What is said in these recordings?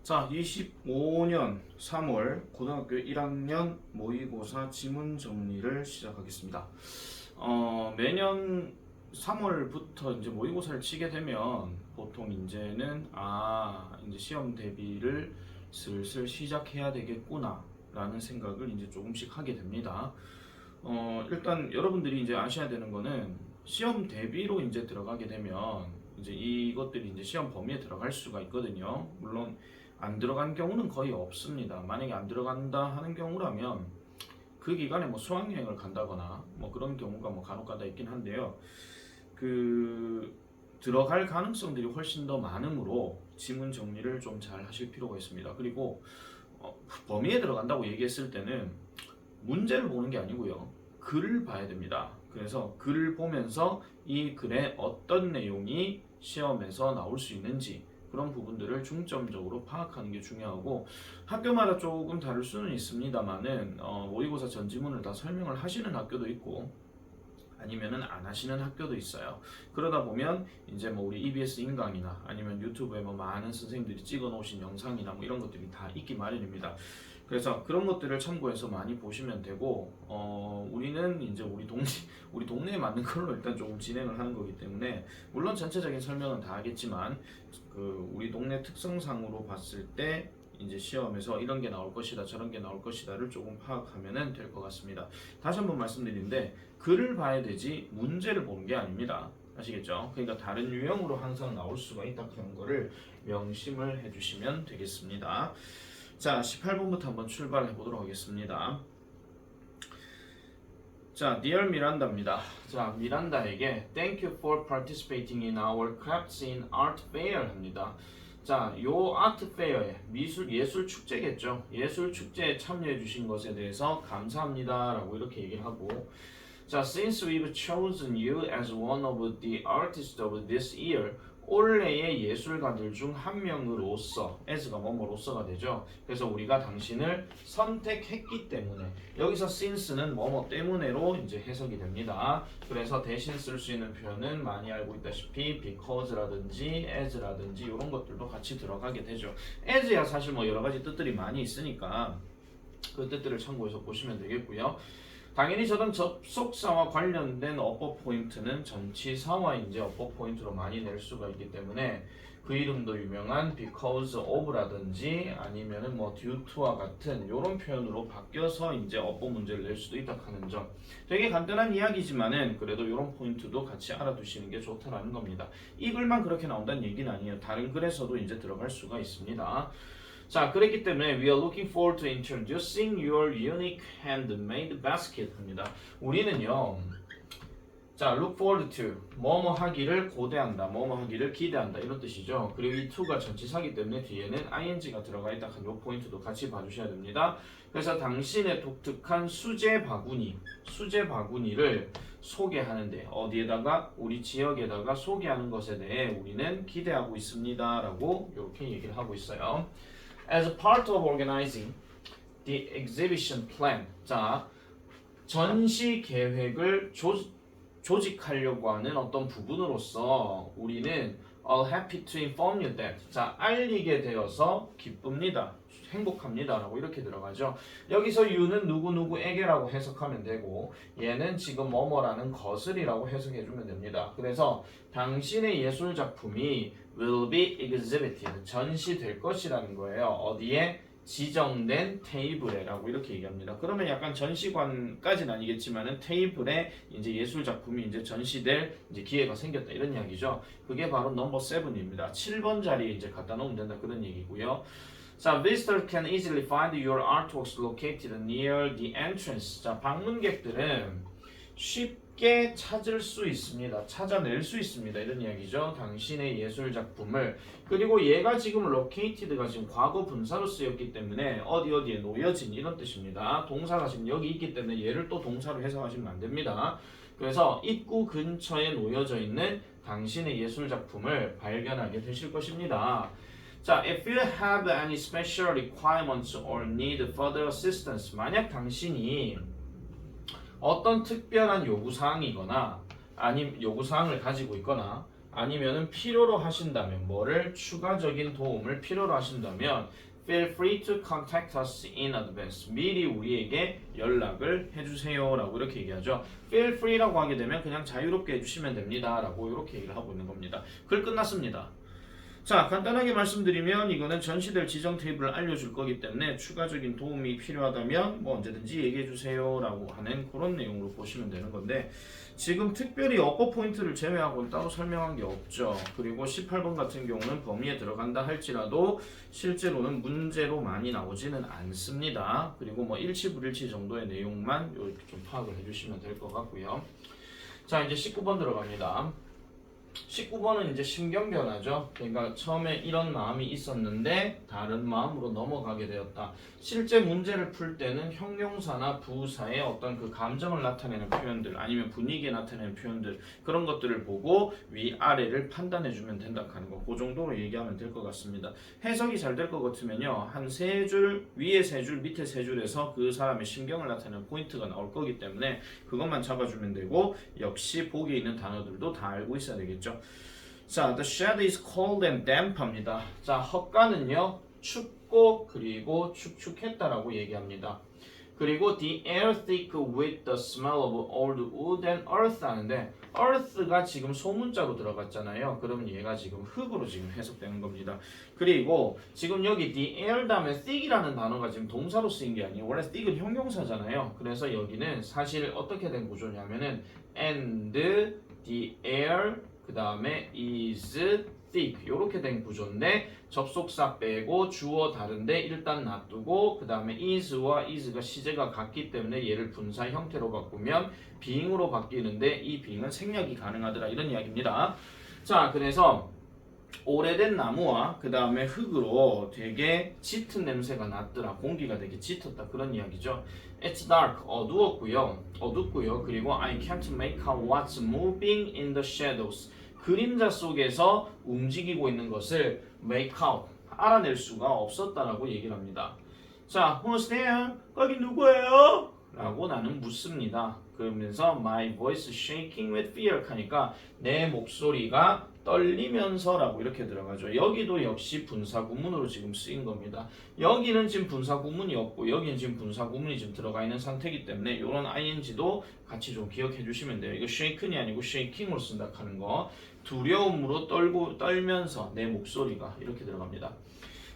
자, 25년 3월 고등학교 1학년 모의고사 지문 정리를 시작하겠습니다. 매년 3월부터 이제 모의고사를 치게 되면 보통 이제는 이제 시험 대비를 슬슬 시작해야 되겠구나 라는 생각을 이제 조금씩 하게 됩니다. 일단 여러분들이 이제 아셔야 되는 거는 시험 대비로 이제 들어가게 되면 이제 이것들이 이제 시험 범위에 들어갈 수가 있거든요. 물론 안 들어간 경우는 거의 없습니다. 만약에 안 들어간다 하는 경우라면 그 기간에 뭐 수학여행을 간다거나 뭐 그런 경우가 뭐 간혹가다 있긴 한데요. 그 들어갈 가능성들이 훨씬 더 많으므로 지문 정리를 좀 잘 하실 필요가 있습니다. 그리고 범위에 들어간다고 얘기했을 때는 문제를 보는 게 아니고요. 글을 봐야 됩니다. 그래서 글을 보면서 이 글에 어떤 내용이 시험에서 나올 수 있는지 그런 부분들을 중점적으로 파악하는 게 중요하고, 학교마다 조금 다를 수는 있습니다만은 모의고사 전지문을 다 설명을 하시는 학교도 있고 아니면은 안 하시는 학교도 있어요. 그러다 보면 이제 뭐 우리 EBS 인강이나 아니면 유튜브에 뭐 많은 선생님들이 찍어 놓으신 영상이나 뭐 이런 것들이 다 있기 마련입니다. 그래서 그런 것들을 참고해서 많이 보시면 되고, 우리는 이제 우리 동네에 맞는 걸로 일단 조금 진행을 하는 거기 때문에, 물론 전체적인 설명은 다 하겠지만 그 우리 동네 특성상으로 봤을 때 이제 시험에서 이런 게 나올 것이다 저런 게 나올 것이다를 조금 파악하면 될 것 같습니다. 다시 한번 말씀드리는데 글을 봐야 되지 문제를 보는 게 아닙니다. 아시겠죠? 그러니까 다른 유형으로 항상 나올 수가 있다는 거를 명심을 해주시면 되겠습니다. 자, 18번부터 한번 출발해 보도록 하겠습니다. 자, Dear Miranda입니다. 자, 미란다에게 Thank you for participating in our crafts in art fair 합니다. 자, 요 아트 페어에 예술 축제겠죠. 예술 축제에 참여해 주신 것에 대해서 감사합니다라고 이렇게 얘기를 하고, 자, since we've chosen you as one of the artists of this year, 올해의 예술가들 중 한 명으로서, as가 뭐뭐로서가 되죠. 그래서 우리가 당신을 선택했기 때문에, 여기서 since는 뭐뭐 때문에로 이제 해석이 됩니다. 그래서 대신 쓸 수 있는 표현은 많이 알고 있다시피 because라든지 as라든지 이런 것들도 같이 들어가게 되죠. as야 사실 뭐 여러 가지 뜻들이 많이 있으니까 그 뜻들을 참고해서 보시면 되겠고요. 당연히 저는 접속사와 관련된 어법 포인트는 전치사와 이제 어법 포인트로 많이 낼 수가 있기 때문에 그 이름도 유명한 because of라든지 아니면은 뭐 due to와 같은 이런 표현으로 바뀌어서 이제 어법 문제를 낼 수도 있다 하는 점. 되게 간단한 이야기지만은 그래도 이런 포인트도 같이 알아두시는 게 좋다라는 겁니다. 이 글만 그렇게 나온다는 얘기는 아니에요. 다른 글에서도 이제 들어갈 수가 있습니다. 자, 그랬기 때문에 we are looking forward to introducing your unique handmade basket 합니다. 우리는요, 자, look forward to 뭐뭐 하기를 고대한다, 뭐뭐 하기를 기대한다 이런 뜻이죠. 그리고 이 to가 전치사기 때문에 뒤에는 ing가 들어가 있다 한 요 포인트도 같이 봐주셔야 됩니다. 그래서 당신의 독특한 수제 바구니를 소개하는데, 어디에다가 우리 지역에다가 소개하는 것에 대해 우리는 기대하고 있습니다라고 이렇게 얘기를 하고 있어요. As a part of organizing the exhibition plan. 자, 전시 계획을 조직하려고 하는 어떤 부분으로서 우리는 are happy to inform you that. 자, 알리게 되어서 기쁩니다. 행복합니다 라고 이렇게 들어가죠. 여기서 you는 누구누구에게라고 해석하면 되고, 얘는 지금 뭐뭐라는 것을이라고 해석해주면 됩니다. 그래서 당신의 예술작품이 will be exhibited, 전시될 것이라는 거예요. 어디에? 지정된 테이블에라고 이렇게 얘기합니다. 그러면 약간 전시관까지는 아니겠지만은 테이블에 이제 예술 작품이 이제 전시될 이제 기회가 생겼다 이런 이야기죠. 그게 바로 넘버 7입니다. 7번 자리에 이제 갖다 놓으면 된다 그런 얘기고요. 자, visitors can easily find your artworks located near the entrance. 자, 방문객들은 쉽게 찾을 수 있습니다. 찾아낼 수 있습니다. 이런 이야기죠. 당신의 예술 작품을. 그리고 얘가 지금 located가 지금 과거 분사로 쓰였기 때문에 어디에 놓여진 이런 뜻입니다. 동사가 지금 여기 있기 때문에 얘를 또 동사로 해석하시면 안 됩니다. 그래서 입구 근처에 놓여져 있는 당신의 예술 작품을 발견하게 되실 것입니다. 자, if you have any special requirements or need further assistance. 만약 당신이 어떤 특별한 요구사항이거나 아니면 요구사항을 가지고 있거나 아니면은 필요로 하신다면 뭐를 추가적인 도움을 필요로 하신다면 feel free to contact us in advance. 미리 우리에게 연락을 해주세요 라고 이렇게 얘기하죠. feel free라고 하게 되면 그냥 자유롭게 해주시면 됩니다 라고 이렇게 얘기를 하고 있는 겁니다. 글 끝났습니다. 자, 간단하게 말씀드리면 이거는 전시될 지정 테이블을 알려줄 거기 때문에 추가적인 도움이 필요하다면 뭐 언제든지 얘기해 주세요 라고 하는 그런 내용으로 보시면 되는 건데, 지금 특별히 어퍼 포인트를 제외하고는 따로 설명한 게 없죠. 그리고 18번 같은 경우는 범위에 들어간다 할지라도 실제로는 문제로 많이 나오지는 않습니다. 그리고 뭐 일치 불일치 정도의 내용만 이렇게 좀 파악을 해주시면 될 것 같고요. 자, 이제 19번 들어갑니다. 19번은 이제 심경 변화죠. 그러니까 처음에 이런 마음이 있었는데 다른 마음으로 넘어가게 되었다. 실제 문제를 풀 때는 형용사나 부사의 어떤 그 감정을 나타내는 표현들 아니면 분위기에 나타내는 표현들, 그런 것들을 보고 위아래를 판단해 주면 된다 하는 거, 그 정도로 얘기하면 될 것 같습니다. 해석이 잘 될 것 같으면요, 한 세 줄, 위에 세 줄, 밑에 세 줄에서 그 사람의 심경을 나타내는 포인트가 나올 거기 때문에 그것만 잡아주면 되고, 역시 보기에 있는 단어들도 다 알고 있어야 되겠죠. 자, the shed is cold and damp합니다. 자, 헛간은요 춥고 그리고 축축했다라고 얘기합니다. 그리고 the air thick with the smell of old wood and earth 하는데, earth가 지금 소문자로 들어갔잖아요. 그러면 얘가 지금 흙으로 지금 해석되는 겁니다. 그리고 지금 여기 the air 다음에 thick이라는 단어가 지금 동사로 쓰인 게 아니에요. 원래 thick은 형용사잖아요. 그래서 여기는 사실 어떻게 된 구조냐면은 and the air 그 다음에 is thick 이렇게 된 구조인데, 접속사 빼고 주어 다른데 일단 놔두고 그 다음에 is와 is가 시제가 같기 때문에 얘를 분사 형태로 바꾸면 being으로 바뀌는데, 이 being은 생략이 가능하더라 이런 이야기입니다. 자, 그래서 오래된 나무와 그 다음에 흙으로 되게 짙은 냄새가 났더라. 공기가 되게 짙었다 그런 이야기죠. It's dark 어둡고요. 그리고 I can't make out what's moving in the shadows. 그림자 속에서 움직이고 있는 것을 make out, 알아낼 수가 없었다라고 얘기를 합니다. 자, who's there? 거기 누구예요? 라고 나는 묻습니다. 그러면서 my voice shaking with fear 하니까 내 목소리가 떨리면서 라고 이렇게 들어가죠. 여기도 역시 분사구문으로 지금 쓰인 겁니다. 여기는 지금 분사구문이 없고 여기는 지금 분사구문이 지금 들어가 있는 상태이기 때문에 이런 ing도 같이 좀 기억해 주시면 돼요. 이거 shaken이 아니고 shaking으로 쓴다 하는 거. 두려움으로 떨면서 내 목소리가 이렇게 들어갑니다.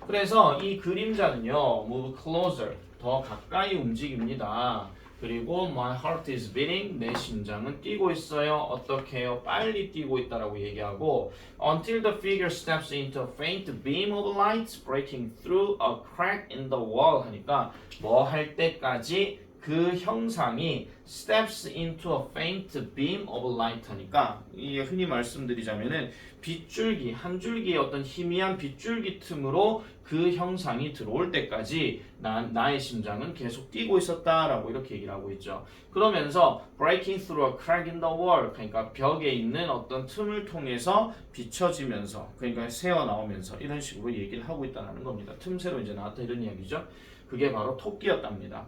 그래서 이 그림자는요, move closer, 더 가까이 움직입니다. 그리고 my heart is beating, 내 심장은 뛰고 있어요. 어떻게 해요? 빨리 뛰고 있다라고 얘기하고, until the figure steps into a faint beam of light breaking through a crack in the wall 하니까 뭐 할 때까지 그 형상이 steps into a faint beam of light 하니까, 이 흔히 말씀드리자면은 빗줄기, 한 줄기의 어떤 희미한 빗줄기 틈으로 그 형상이 들어올 때까지 나의 심장은 계속 뛰고 있었다라고 이렇게 얘기를 하고 있죠. 그러면서 breaking through a crack in the wall, 그러니까 벽에 있는 어떤 틈을 통해서 비춰지면서, 그러니까 새어 나오면서 이런 식으로 얘기를 하고 있다는 겁니다. 틈새로 이제 나왔다 이런 이야기죠. 그게 바로 토끼였답니다.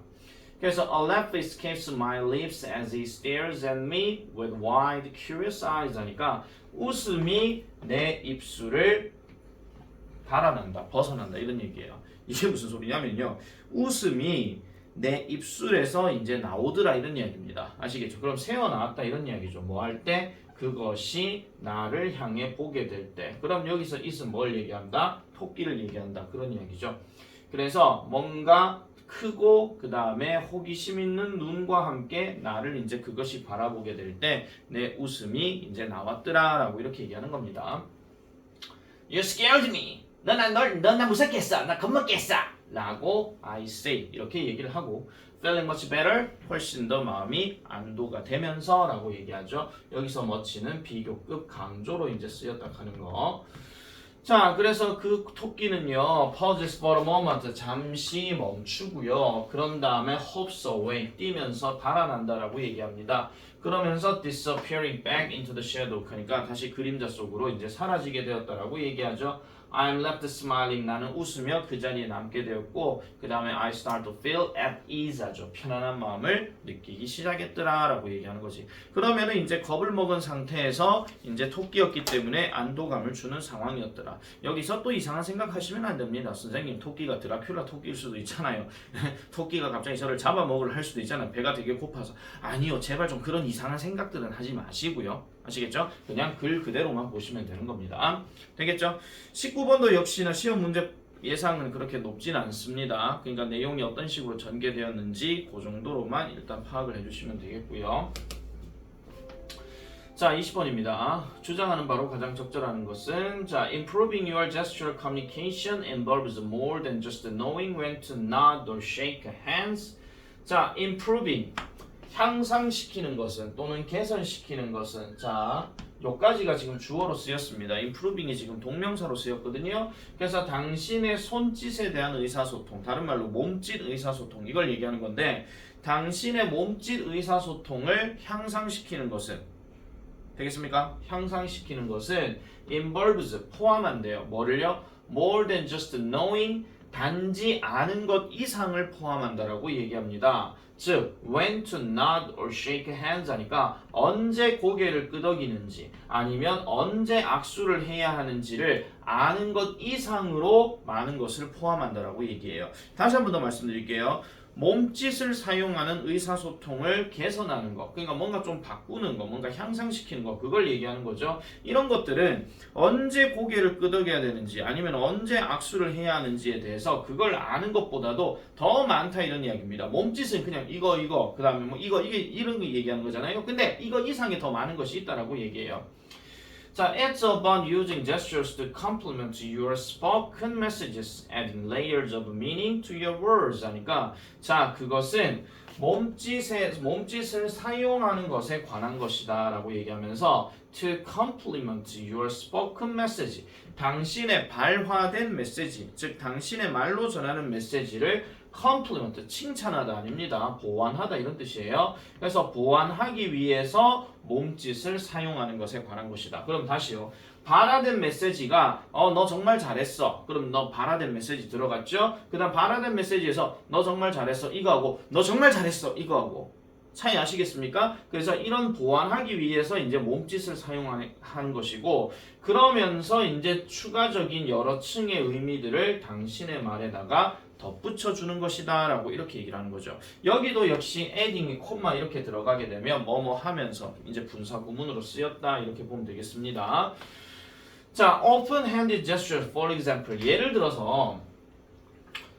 그래서 a laugh escapes my lips as he stares at me with wide, curious eyes 하니까 웃음이 내 입술을 달아난다, 벗어난다 이런 얘기예요. 이게 무슨 소리냐면요, 웃음이 내 입술에서 이제 나오더라 이런 이야기입니다. 아시겠죠? 그럼 새어 나왔다 이런 이야기죠. 뭐 할 때? 그것이 나를 향해 보게 될 때. 그럼 여기서 있은 뭘 얘기한다? 토끼를 얘기한다 그런 이야기죠. 그래서 뭔가 크고 그 다음에 호기심 있는 눈과 함께 나를 이제 그것이 바라보게 될 때 내 웃음이 이제 나왔더라 라고 이렇게 얘기하는 겁니다. You scared me. 넌 무섭게 했어. 나 겁먹게 했어. 라고 I say 이렇게 얘기를 하고, feeling much better, 훨씬 더 마음이 안도가 되면서 라고 얘기하죠. 여기서 much는 비교급 강조로 이제 쓰였다 하는 거. 자, 그래서 그 토끼는요, pauses for a moment, 잠시 멈추고요. 그런 다음에 hops away, 뛰면서 달아난다라고 얘기합니다. 그러면서 disappearing back into the shadow, 그러니까 다시 그림자 속으로 이제 사라지게 되었다라고 얘기하죠. I'm left smiling. 나는 웃으며 그 자리에 남게 되었고 그 다음에 I start to feel at ease 하죠. 편안한 마음을 느끼기 시작했더라 라고 얘기하는 거지. 그러면은 이제 겁을 먹은 상태에서 이제 토끼였기 때문에 안도감을 주는 상황이었더라. 여기서 또 이상한 생각하시면 안 됩니다. 선생님 토끼가 드라큘라 토끼일 수도 있잖아요. 토끼가 갑자기 저를 잡아먹으려 할 수도 있잖아요. 배가 되게 고파서. 아니요, 제발 좀 그런 이상한 생각들은 하지 마시고요. 아시겠죠? 그냥 글 그대로만 보시면 되는 겁니다. 되겠죠? 19번도 역시나 시험 문제 예상은 그렇게 높진 않습니다. 그러니까 내용이 어떤 식으로 전개되었는지 그 정도로만 일단 파악을 해주시면 되겠고요. 자, 20번입니다. 주장하는 바로 가장 적절한 것은 자, improving your gestural communication involves more than just knowing when to nod or shake hands. 자, improving 향상시키는 것은 또는 개선시키는 것은 자, 요까지가 지금 주어로 쓰였습니다. improving이 지금 동명사로 쓰였거든요. 그래서 당신의 손짓에 대한 의사소통, 다른 말로 몸짓 의사소통 이걸 얘기하는 건데 당신의 몸짓 의사소통을 향상시키는 것은 되겠습니까? 향상시키는 것은 involves 포함한대요. 뭐를요? more than just knowing 단지 아는 것 이상을 포함한다라고 얘기합니다. 즉, when to nod or shake hands 하니까 언제 고개를 끄덕이는지 아니면 언제 악수를 해야 하는지를 아는 것 이상으로 많은 것을 포함한다라고 얘기해요. 다시 한 번 더 말씀드릴게요. 몸짓을 사용하는 의사소통을 개선하는 것, 그러니까 뭔가 좀 바꾸는 것, 뭔가 향상시키는 것, 그걸 얘기하는 거죠. 이런 것들은 언제 고개를 끄덕여야 되는지 아니면 언제 악수를 해야 하는지에 대해서 그걸 아는 것보다도 더 많다 이런 이야기입니다. 몸짓은 그냥 이거 그 다음에 뭐 이게 이런 거 얘기하는 거잖아요. 근데 이거 이상이 더 많은 것이 있다라고 얘기해요. 자, it's about using gestures to complement your spoken messages, adding layers of meaning to your words. 하니까 자, 그것은 몸짓을 사용하는 것에 관한 것이다 라고 얘기하면서 to complement your spoken message, 당신의 발화된 메시지, 즉 당신의 말로 전하는 메시지를 complement, 칭찬하다 아닙니다. 보완하다 이런 뜻이에요. 그래서 보완하기 위해서 몸짓을 사용하는 것에 관한 것이다. 그럼 다시요. 발화된 메시지가 너 정말 잘했어. 그럼 너 발화된 메시지 들어갔죠? 그 다음 발화된 메시지에서 너 정말 잘했어 이거하고 너 정말 잘했어 이거하고 차이 아시겠습니까? 그래서 이런 보완하기 위해서 이제 몸짓을 사용한 것이고 그러면서 이제 추가적인 여러 층의 의미들을 당신의 말에다가 덧붙여 주는 것이다 라고 이렇게 얘기를 하는 거죠. 여기도 역시 adding이 콤마 이렇게 들어가게 되면 뭐뭐 하면서 이제 분사 구문으로 쓰였다 이렇게 보면 되겠습니다. 자, open-handed gesture for example. 예를 들어서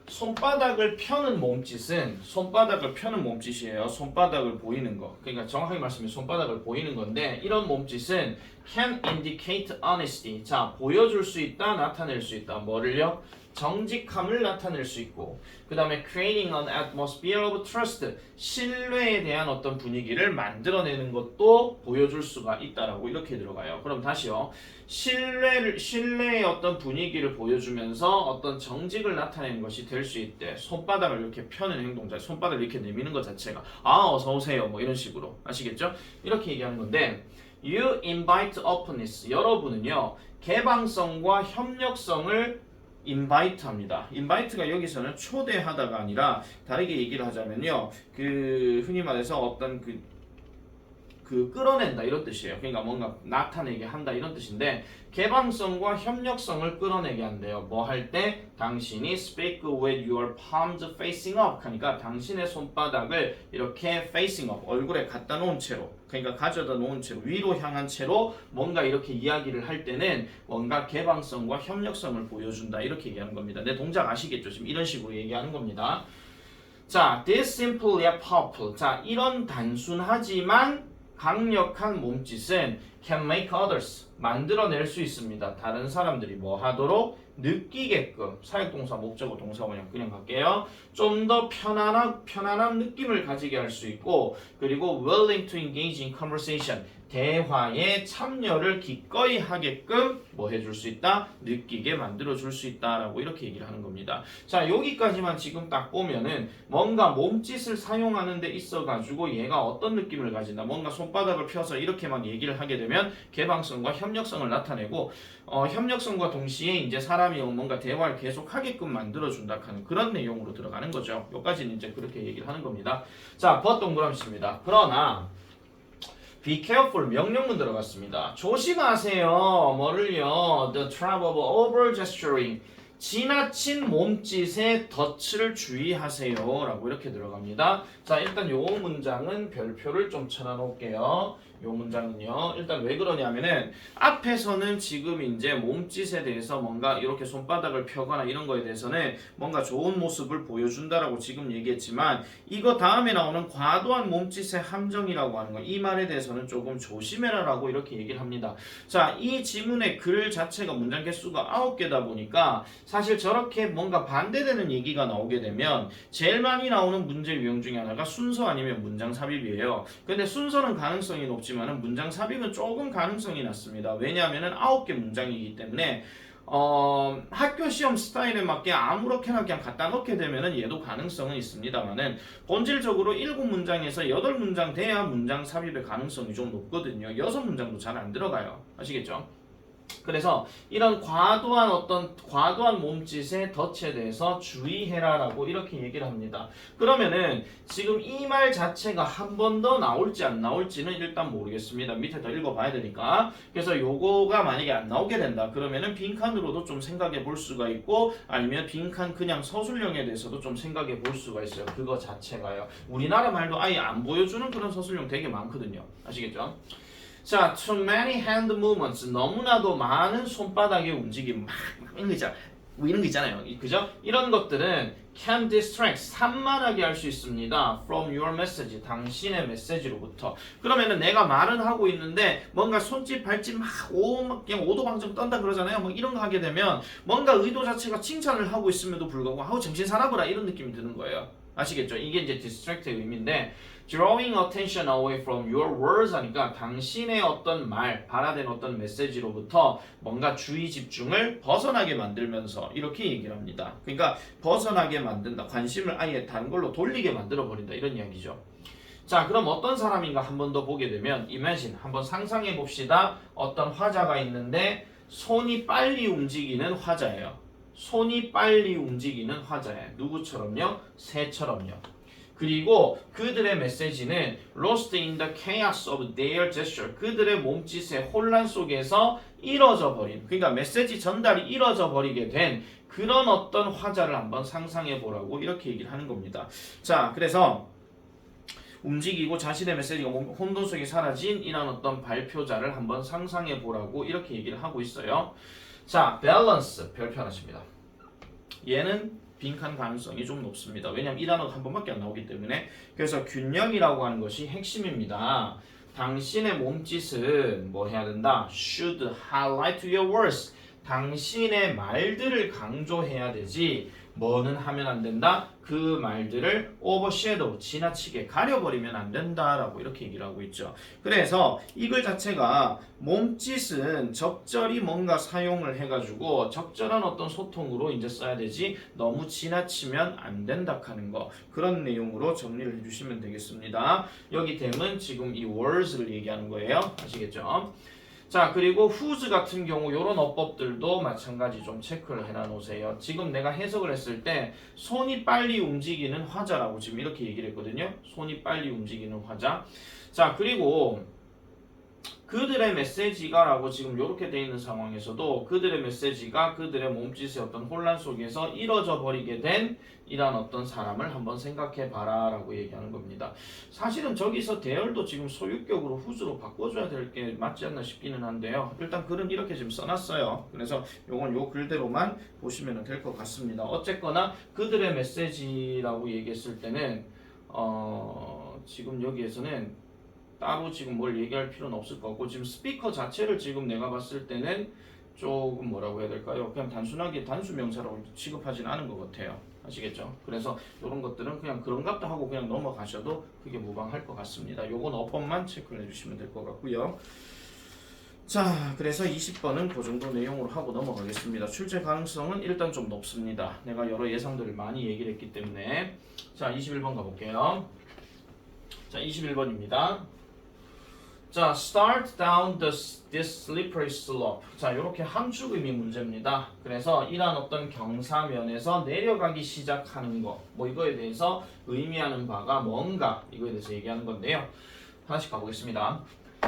손바닥을 펴는 몸짓은 손바닥을 펴는 몸짓이에요. 손바닥을 보이는 거. 그러니까 정확하게 말씀하면 손바닥을 보이는 건데 이런 몸짓은 can indicate honesty. 자, 보여줄 수 있다, 나타낼 수 있다. 뭐를요? 정직함을 나타낼 수 있고 그 다음에 creating an atmosphere of trust, 신뢰에 대한 어떤 분위기를 만들어내는 것도 보여줄 수가 있다라고 이렇게 들어가요. 그럼 다시요. 신뢰의 어떤 분위기를 보여주면서 어떤 정직을 나타내는 것이 될 수 있대. 손바닥을 이렇게 펴는 행동자, 손바닥을 이렇게 내미는 것 자체가 어서 오세요 뭐 이런 식으로 아시겠죠? 이렇게 얘기하는 건데 You invite openness. 여러분은요 개방성과 협력성을 invite 합니다. invite가 여기서는 초대하다가 아니라 다르게 얘기를 하자면요. 그 흔히 말해서 어떤 그 끌어낸다 이런 뜻이에요. 그러니까 뭔가 나타내게 한다 이런 뜻인데 개방성과 협력성을 끌어내게 한대요. 뭐 할 때? 당신이 speak with your palms facing up 하니까 당신의 손바닥을 이렇게 facing up, 얼굴에 갖다 놓은 채로 그러니까 가져다 놓은 채로 위로 향한 채로 뭔가 이렇게 이야기를 할 때는 뭔가 개방성과 협력성을 보여준다 이렇게 얘기하는 겁니다. 내 동작 아시겠죠? 지금 이런 식으로 얘기하는 겁니다. 자, this simple yet powerful. 자, 이런 단순하지만 강력한 몸짓은 can make others 만들어낼 수 있습니다. 다른 사람들이 뭐 하도록 느끼게끔 사역동사 목적어 동사 그냥 갈게요. 좀 더 편안한 느낌을 가지게 할 수 있고 그리고 willing to engage in conversation 대화에 참여를 기꺼이 하게끔 뭐 해줄 수 있다? 느끼게 만들어줄 수 있다라고 이렇게 얘기를 하는 겁니다. 자, 여기까지만 지금 딱 보면은 뭔가 몸짓을 사용하는 데 있어가지고 얘가 어떤 느낌을 가진다. 뭔가 손바닥을 펴서 이렇게만 얘기를 하게 되면 개방성과 협력성을 나타내고 협력성과 동시에 이제 사람이 뭔가 대화를 계속 하게끔 만들어준다 하는 그런 내용으로 들어가는 거죠. 여기까지는 이제 그렇게 얘기를 하는 겁니다. 자, but 동그라미입니다. 그러나 be careful 명령문 들어갔습니다. 조심하세요. 뭐를요? The trap of over gesturing. 지나친 몸짓에 덫을 주의하세요. 라고 이렇게 들어갑니다. 자, 일단 요 문장은 별표를 좀 쳐놔놓을게요. 요 문장은요. 일단 왜 그러냐면은 앞에서는 지금 이제 몸짓에 대해서 뭔가 이렇게 손바닥을 펴거나 이런 거에 대해서는 뭔가 좋은 모습을 보여준다라고 지금 얘기했지만 이거 다음에 나오는 과도한 몸짓의 함정이라고 하는 거 이 말에 대해서는 조금 조심해라라고 이렇게 얘기를 합니다. 자, 이 지문의 글 자체가 문장 개수가 9개다 보니까 사실 저렇게 뭔가 반대되는 얘기가 나오게 되면 제일 많이 나오는 문제 유형 중에 하나가 순서 아니면 문장 삽입이에요. 근데 순서는 가능성이 높지만은 문장 삽입은 조금 가능성이 낮습니다. 왜냐하면은 9개 문장이기 때문에 학교 시험 스타일에 맞게 아무렇게나 그냥 갖다 넣게 되면은 얘도 가능성은 있습니다만은 본질적으로 7문장에서 8문장 돼야 문장 삽입의 가능성이 좀 높거든요. 6문장도 잘 안 들어가요. 아시겠죠? 그래서 이런 과도한 몸짓의 덫에 대해서 주의해라라고 이렇게 얘기를 합니다. 그러면은 지금 이 말 자체가 한 번 더 나올지 안 나올지는 일단 모르겠습니다. 밑에 더 읽어봐야 되니까. 그래서 요거가 만약에 안 나오게 된다. 그러면은 빈칸으로도 좀 생각해 볼 수가 있고 아니면 빈칸 그냥 서술형에 대해서도 좀 생각해 볼 수가 있어요. 그거 자체가요. 우리나라 말도 아예 안 보여주는 그런 서술형 되게 많거든요. 아시겠죠? 자, too many hand movements. 너무나도 많은 손바닥의 움직임. 막 이런 거 있잖아요. 이런 거 있잖아요. 그죠? 이런 것들은 can distract. 산만하게 할 수 있습니다. From your message. 당신의 메시지로부터. 그러면은 내가 말은 하고 있는데 뭔가 손짓, 발짓 그냥 오도방정 떤다 그러잖아요. 뭐 이런 거 하게 되면 뭔가 의도 자체가 칭찬을 하고 있음에도 불구하고 아우 정신 사나보라 이런 느낌이 드는 거예요. 아시겠죠? 이게 이제 distract의 의미인데 drawing attention away from your words 하니까 당신의 어떤 말, 발화된 어떤 메시지로부터 뭔가 주의 집중을 벗어나게 만들면서 이렇게 얘기를 합니다. 그러니까 벗어나게 만든다. 관심을 아예 다른 걸로 돌리게 만들어 버린다. 이런 이야기죠. 자, 그럼 어떤 사람인가 한 번 더 보게 되면 imagine 한번 상상해 봅시다. 어떤 화자가 있는데 손이 빨리 움직이는 화자예요. 손이 빨리 움직이는 화자예요. 누구처럼요? 새처럼요. 그리고 그들의 메시지는 lost in the chaos of their gesture. 그들의 몸짓의 혼란 속에서 이뤄져 버린. 그러니까 메시지 전달이 이뤄져 버리게 된 그런 어떤 화자를 한번 상상해 보라고 이렇게 얘기를 하는 겁니다. 자, 그래서 움직이고 자신의 메시지가 혼돈 속에 사라진 이런 어떤 발표자를 한번 상상해 보라고 이렇게 얘기를 하고 있어요. 자, 밸런스 별표 하나입니다. 얘는 빈칸 가능성이 좀 높습니다. 왜냐하면 이 단어가 한 번밖에 안 나오기 때문에. 그래서 균형이라고 하는 것이 핵심입니다. 당신의 몸짓은 뭐 해야 된다? Should highlight your words. 당신의 말들을 강조해야 되지 뭐는 하면 안 된다? 그 말들을 overshadow, 지나치게 가려버리면 안 된다라고 이렇게 얘기를 하고 있죠. 그래서 이 글 자체가 몸짓은 적절히 뭔가 사용을 해가지고 적절한 어떤 소통으로 이제 써야 되지 너무 지나치면 안 된다 하는 거 그런 내용으로 정리를 해주시면 되겠습니다. 여기 됨은 지금 이 words를 얘기하는 거예요. 아시겠죠? 자, 그리고 whose 같은 경우 이런 어법들도 마찬가지 좀 체크를 해놔 놓으세요. 지금 내가 해석을 했을 때 손이 빨리 움직이는 화자라고 지금 이렇게 얘기를 했거든요. 손이 빨리 움직이는 화자. 자, 그리고 그들의 메시지가 라고 지금 이렇게 돼 있는 상황에서도 그들의 메시지가 그들의 몸짓의 어떤 혼란 속에서 이뤄져 버리게 된 이런 어떤 사람을 한번 생각해 봐라 라고 얘기하는 겁니다. 사실은 저기서 대열도 지금 소유격으로 whose로 바꿔줘야 될 게 맞지 않나 싶기는 한데요. 일단 글은 이렇게 지금 써놨어요. 그래서 요건 요 글대로만 보시면 될 것 같습니다. 어쨌거나 그들의 메시지라고 얘기했을 때는 지금 여기에서는 따로 지금 뭘 얘기할 필요는 없을 것 같고 지금 스피커 자체를 지금 내가 봤을 때는 조금 뭐라고 해야 될까요? 그냥 단순하게 단수명사라고 취급하진 않은 것 같아요. 아시겠죠? 그래서 이런 것들은 그냥 그런갑다 하고 그냥 넘어가셔도 그게 무방할 것 같습니다. 요건 어법만 체크를 해주시면 될 것 같고요. 자, 그래서 20번은 그 정도 내용으로 하고 넘어가겠습니다. 출제 가능성은 일단 좀 높습니다. 내가 여러 예상들을 많이 얘기를 했기 때문에. 자, 21번 가볼게요. 자, 21번입니다. 자, start down this slippery slope. 자, 이렇게 함축 의미 문제입니다. 그래서 이러한 어떤 경사면에서 내려가기 시작하는 거, 뭐 이거에 대해서 의미하는 바가 뭔가 이거에 대해서 얘기하는 건데요. 하나씩 가보겠습니다.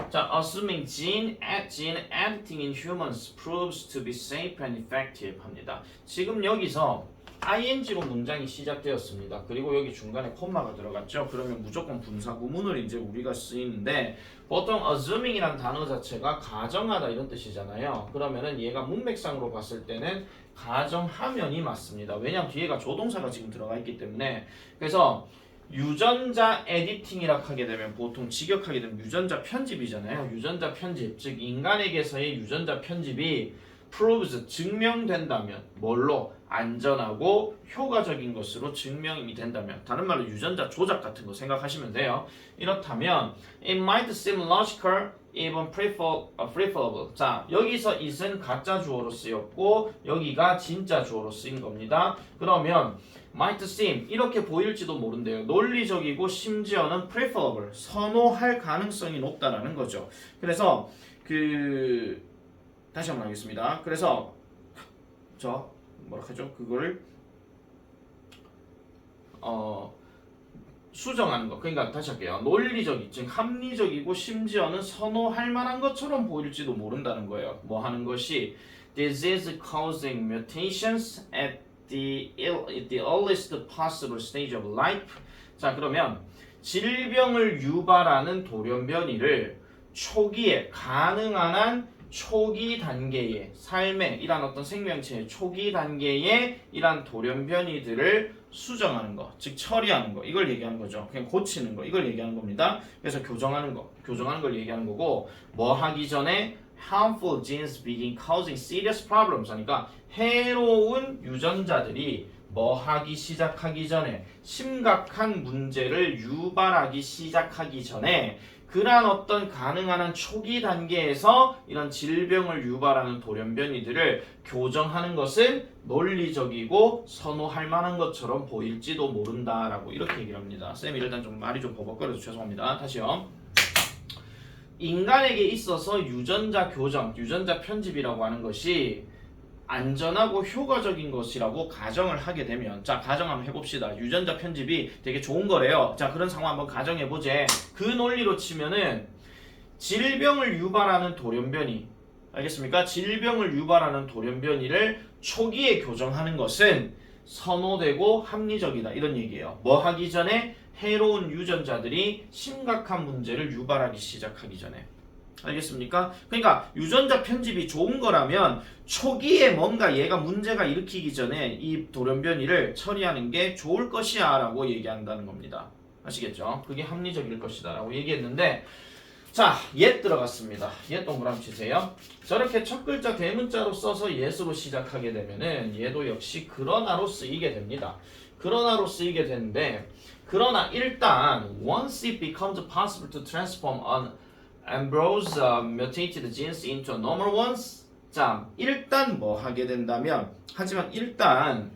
자, assuming gene editing in humans proves to be safe and effective 합니다. 지금 여기서 ing로 문장이 시작되었습니다. 그리고 여기 중간에 콤마가 들어갔죠. 그러면 무조건 분사 구문을 이제 우리가 쓰이는데 보통 assuming이란 단어 자체가 가정하다 이런 뜻이잖아요. 그러면은 얘가 문맥상으로 봤을 때는 가정하면이 맞습니다. 왜냐하면 뒤에가 조동사가 지금 들어가 있기 때문에. 그래서 유전자 에디팅이라 하게 되면 보통 직역하게 되면 유전자 편집이잖아요. 유전자 편집, 즉 인간에게서의 유전자 편집이 proves 증명된다면 뭘로? 안전하고 효과적인 것으로 증명이 된다면, 다른 말로 유전자 조작 같은 거 생각하시면 돼요. 이렇다면 it might seem logical, even preferable. 자, 여기서 it은 가짜 주어로 쓰였고 여기가 진짜 주어로 쓰인 겁니다. 그러면 might seem 이렇게 보일지도 모른대요. 논리적이고 심지어는 preferable 선호할 가능성이 높다라는 거죠. 그래서 다시 한번 하겠습니다. 그래서 뭐라 하죠? 그거를 수정하는 거. 그러니까 다시 할게요. 논리적이, 즉 합리적이고 심지어는 선호할 만한 것처럼 보일지도 모른다는 거예요. 뭐 하는 것이 This is causing mutations at the earliest possible stage of life. 자, 그러면 질병을 유발하는 돌연변이를 초기에 가능한 한 초기 단계의 삶의 이란 어떤 생명체의 초기 단계의 이란 돌연변이들을 수정하는 거, 즉 처리하는 거, 이걸 얘기하는 거죠. 그냥 고치는 거, 이걸 얘기하는 겁니다. 그래서 교정하는 걸 얘기하는 거고, 뭐 하기 전에 harmful genes begin causing serious problems 하니까 해로운 유전자들이 뭐 하기 시작하기 전에 심각한 문제를 유발하기 시작하기 전에 그러한 어떤 가능한 한 초기 단계에서 이런 질병을 유발하는 돌연변이들을 교정하는 것은 논리적이고 선호할 만한 것처럼 보일지도 모른다라고 이렇게 얘기를 합니다. 쌤이 일단 좀 말이 좀 버벅거려서 죄송합니다. 다시요. 인간에게 있어서 유전자 교정, 유전자 편집이라고 하는 것이 안전하고 효과적인 것이라고 가정을 하게 되면, 자, 가정 한번 해봅시다. 유전자 편집이 되게 좋은 거래요. 자, 그런 상황 한번 가정해보제. 그 논리로 치면은 질병을 유발하는 돌연변이, 알겠습니까? 질병을 유발하는 돌연변이를 초기에 교정하는 것은 선호되고 합리적이다, 이런 얘기예요. 뭐 하기 전에? 해로운 유전자들이 심각한 문제를 유발하기 시작하기 전에. 알겠습니까? 그러니까 유전자 편집이 좋은 거라면 초기에 뭔가 얘가 문제가 일으키기 전에 이 돌연변이를 처리하는 게 좋을 것이야 라고 얘기한다는 겁니다. 아시겠죠? 그게 합리적일 것이다 라고 얘기했는데, 자, 옛 들어갔습니다. 옛 동그라미 치세요. 저렇게 첫 글자 대문자로 써서 예스로 시작하게 되면은 얘도 역시 그러나로 쓰이게 됩니다. 그러나로 쓰이게 되는데, 그러나 일단 once it becomes possible to transform an Ambrose mutated genes into normal ones. 자, 일단 뭐 하게 된다면, 하지만 일단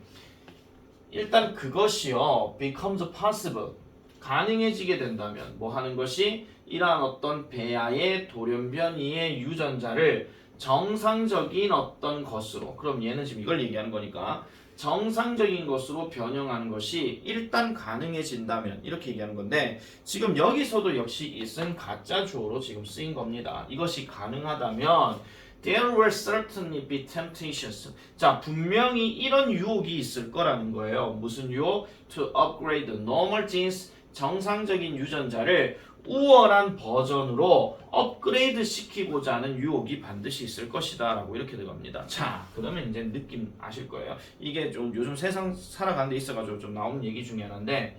그것이요 becomes possible 가능해지게 된다면 뭐 하는 것이 이러한 어떤 배아의 돌연변이의 유전자를 정상적인 어떤 것으로, 그럼 얘는 지금 이걸 얘기하는 거니까 정상적인 것으로 변형하는 것이 일단 가능해진다면 이렇게 얘기하는 건데, 지금 여기서도 역시 it은 가짜 주어로 지금 쓰인 겁니다. 이것이 가능하다면 there will certainly be temptations. 자, 분명히 이런 유혹이 있을 거라는 거예요. 무슨 유혹? To upgrade the normal genes, 정상적인 유전자를 우월한 버전으로 업그레이드 시키고자 하는 유혹이 반드시 있을 것이다 라고 이렇게 들어갑니다. 자, 그러면 이제 느낌 아실 거예요. 이게 좀 요즘 세상 살아가는 데 있어가지고 좀 나오는 얘기 중에 하나인데,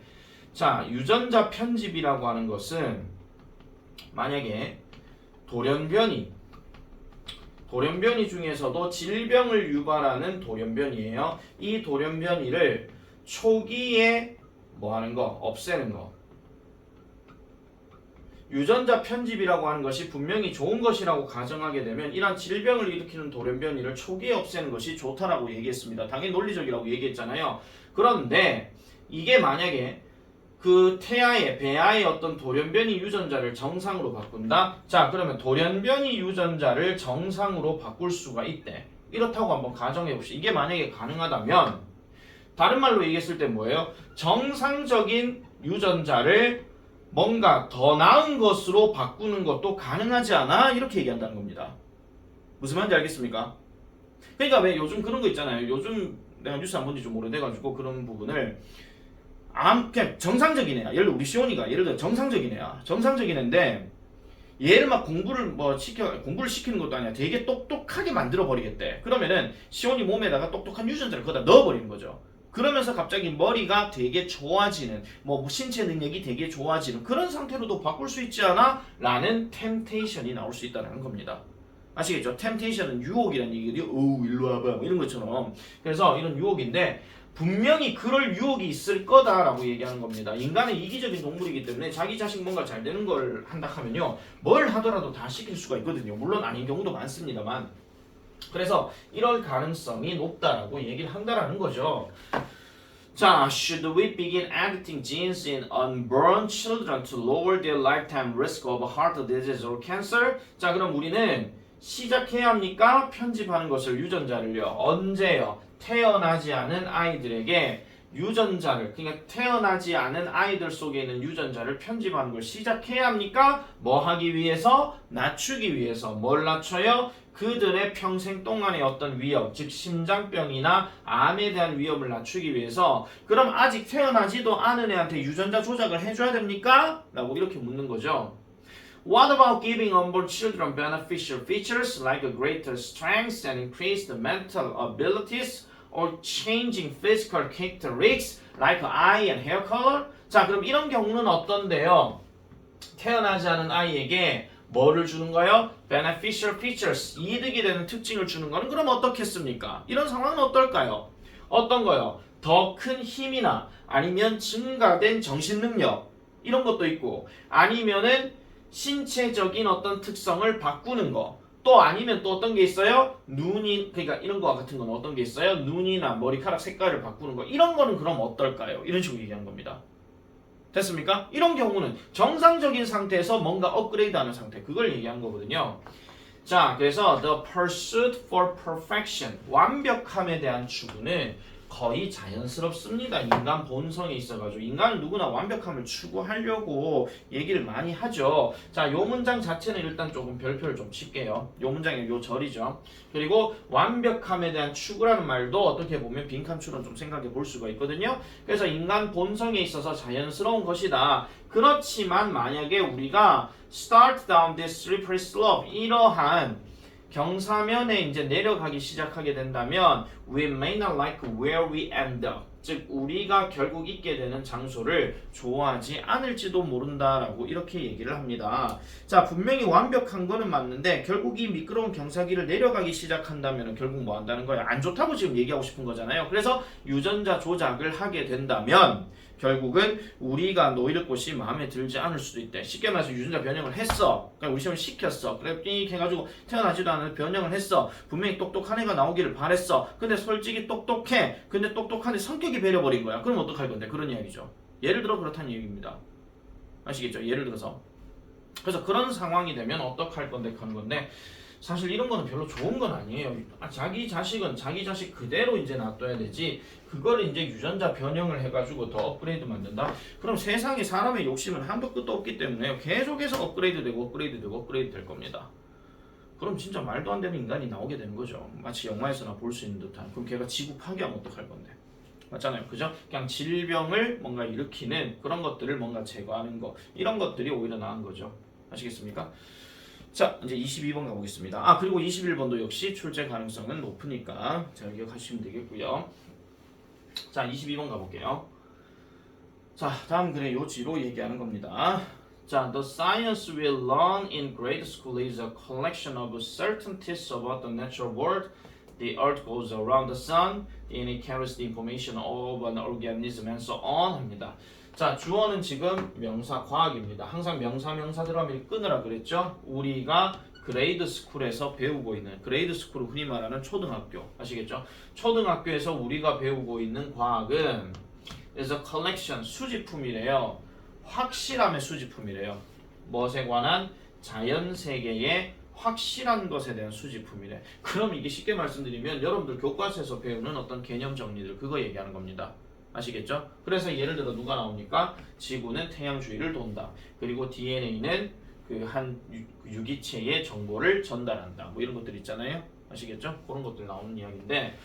자, 유전자 편집이라고 하는 것은 만약에 돌연변이 돌연변이 중에서도 질병을 유발하는 돌연변이에요. 이 돌연변이를 초기에 뭐 하는 거? 없애는 거. 유전자 편집이라고 하는 것이 분명히 좋은 것이라고 가정하게 되면 이러한 질병을 일으키는 돌연변이를 초기에 없애는 것이 좋다라고 얘기했습니다. 당연히 논리적이라고 얘기했잖아요. 그런데 이게 만약에 그 태아의 배아의 어떤 돌연변이 유전자를 정상으로 바꾼다? 자, 그러면 돌연변이 유전자를 정상으로 바꿀 수가 있대. 이렇다고 한번 가정해 봅시다. 이게 만약에 가능하다면 다른 말로 얘기했을 때 뭐예요? 정상적인 유전자를 뭔가 더 나은 것으로 바꾸는 것도 가능하지 않아? 이렇게 얘기한다는 겁니다. 무슨 말인지 알겠습니까? 그러니까 왜 요즘 그런 거 있잖아요. 요즘 내가 뉴스 안 본 지 좀 오래돼가지고 그런 부분을 그냥 정상적인 애야. 예를 들어 우리 시온이가 예를 들어 정상적인 애야. 정상적인 애인데 얘를 막 공부를 시키는 것도 아니야. 되게 똑똑하게 만들어 버리겠대. 그러면은 시온이 몸에다가 똑똑한 유전자를 거기다 넣어 버리는 거죠. 그러면서 갑자기 머리가 되게 좋아지는, 뭐 신체 능력이 되게 좋아지는 그런 상태로도 바꿀 수 있지 않아? 라는 템테이션이 나올 수 있다는 겁니다. 아시겠죠? 템테이션은 유혹이라는 얘기거든요. 오, 일로 와봐. 뭐 이런 것처럼. 그래서 이런 유혹인데 분명히 그럴 유혹이 있을 거다라고 얘기하는 겁니다. 인간은 이기적인 동물이기 때문에 자기 자식 뭔가 잘 되는 걸 한다 하면요. 뭘 하더라도 다 시킬 수가 있거든요. 물론 아닌 경우도 많습니다만. 그래서 이럴 가능성이 높다라고 얘기를 한다라는 거죠. 자, should we begin editing genes in unborn children to lower their lifetime risk of heart disease or cancer? 자, 그럼 우리는 시작해야 합니까? 편집하는 것을 유전자를요. 언제요? 태어나지 않은 아이들에게 유전자를, 그러니까 태어나지 않은 아이들 속에 있는 유전자를 편집하는 걸 시작해야 합니까? 뭐 하기 위해서? 낮추기 위해서. 뭘 낮춰요? 그들의 평생 동안의 어떤 위험, 즉 심장병이나 암에 대한 위험을 낮추기 위해서. 그럼 아직 태어나지도 않은 애한테 유전자 조작을 해줘야 됩니까? 라고 이렇게 묻는 거죠. What about giving unborn children beneficial features like a greater strength and increased mental abilities or changing physical characteristics like eye and hair color? 자, 그럼 이런 경우는 어떤데요? 태어나지 않은 아이에게 뭐를 주는 거예요? beneficial features, 이득이 되는 특징을 주는 거는 그럼 어떻겠습니까? 이런 상황은 어떨까요? 어떤 거요? 더 큰 힘이나 아니면 증가된 정신 능력 이런 것도 있고 아니면은 신체적인 어떤 특성을 바꾸는 거. 또 아니면 또 어떤 게 있어요? 눈이, 그러니까 이런 거와 같은 건 어떤 게 있어요? 눈이나 머리카락 색깔을 바꾸는 거. 이런 거는 그럼 어떨까요? 이런 식으로 얘기한 겁니다. 됐습니까? 이런 경우는 정상적인 상태에서 뭔가 업그레이드하는 상태. 그걸 얘기한 거거든요. 자, 그래서 the pursuit for perfection, 완벽함에 대한 추구는 거의 자연스럽습니다. 인간 본성에 있어가지고 인간은 누구나 완벽함을 추구하려고 얘기를 많이 하죠. 자, 요 문장 자체는 일단 조금 별표를 좀 칠게요. 요 문장이 요 절이죠. 그리고 완벽함에 대한 추구라는 말도 어떻게 보면 빈칸추론 좀 생각해 볼 수가 있거든요. 그래서 인간 본성에 있어서 자연스러운 것이다. 그렇지만 만약에 우리가 start down this slippery slope, 이러한 경사면에 이제 내려가기 시작하게 된다면 we may not like where we end up, 즉 우리가 결국 있게 되는 장소를 좋아하지 않을지도 모른다라고 이렇게 얘기를 합니다. 자, 분명히 완벽한 거는 맞는데 결국 이 미끄러운 경사기를 내려가기 시작한다면 결국 뭐 한다는 거예요? 안 좋다고 지금 얘기하고 싶은 거잖아요. 그래서 유전자 조작을 하게 된다면 결국은 우리가 놓일 곳이 마음에 들지 않을 수도 있대. 쉽게 말해서 유전자 변형을 했어. 그러니까 우리 시험을 시켰어. 그래 띵 해가지고 태어나지도 않은 변형을 했어. 분명히 똑똑한 애가 나오기를 바랬어. 근데 솔직히 똑똑해. 근데 똑똑한데 성격이 배려버린 거야. 그럼 어떡할 건데? 그런 이야기죠. 예를 들어 그렇다는 얘기입니다. 아시겠죠? 예를 들어서. 그래서 그런 상황이 되면 어떡할 건데 하는 건데 사실 이런 거는 별로 좋은 건 아니에요. 자기 자식은 자기 자식 그대로 이제 놔둬야 되지. 그거를 이제 유전자 변형을 해가지고 더 업그레이드 만든다? 그럼 세상에 사람의 욕심은 한도 끝도 없기 때문에 계속해서 업그레이드 되고 업그레이드 되고 업그레이드 될 겁니다. 그럼 진짜 말도 안 되는 인간이 나오게 되는 거죠. 마치 영화에서나 볼 수 있는 듯한. 그럼 걔가 지구 파괴하면 어떡할 건데? 맞잖아요. 그죠? 그냥 질병을 뭔가 일으키는 그런 것들을 뭔가 제거하는 거. 이런 것들이 오히려 나은 거죠. 아시겠습니까? 자, 이제 22번 가보겠습니다. 아, 그리고 21번도 역시 출제 가능성은 높으니까 잘 기억하시면 되겠고요. 자, 22번 가볼게요. 자, 다음 글의 요지로 얘기하는 겁니다. 자, the science we learn in grade school is a collection of certainties about the natural world. The earth goes around the sun. DNA carries the information of an organism and so on 합니다. 자, 주어는 지금 명사 과학입니다. 항상 명사 들어가면 끊으라 그랬죠? 우리가 그레이드 스쿨에서 배우고 있는 그레이드 스쿨은 흔히 말하는 초등학교 아시겠죠? 초등학교에서 우리가 배우고 있는 과학은 is a collection 수집품이래요. 확실함의 수집품이래요. 무엇에 관한 자연 세계의 확실한 것에 대한 수집품이래. 그럼 이게 쉽게 말씀드리면 여러분들 교과서에서 배우는 어떤 개념 정리들 그거 얘기하는 겁니다. 아시겠죠? 그래서 예를 들어 누가 나옵니까? 지구는 태양 주위를 돈다. 그리고 DNA는 그 한 유기체의 정보를 전달한다. 뭐 이런 것들 있잖아요. 아시겠죠? 그런 것들 나오는 이야기인데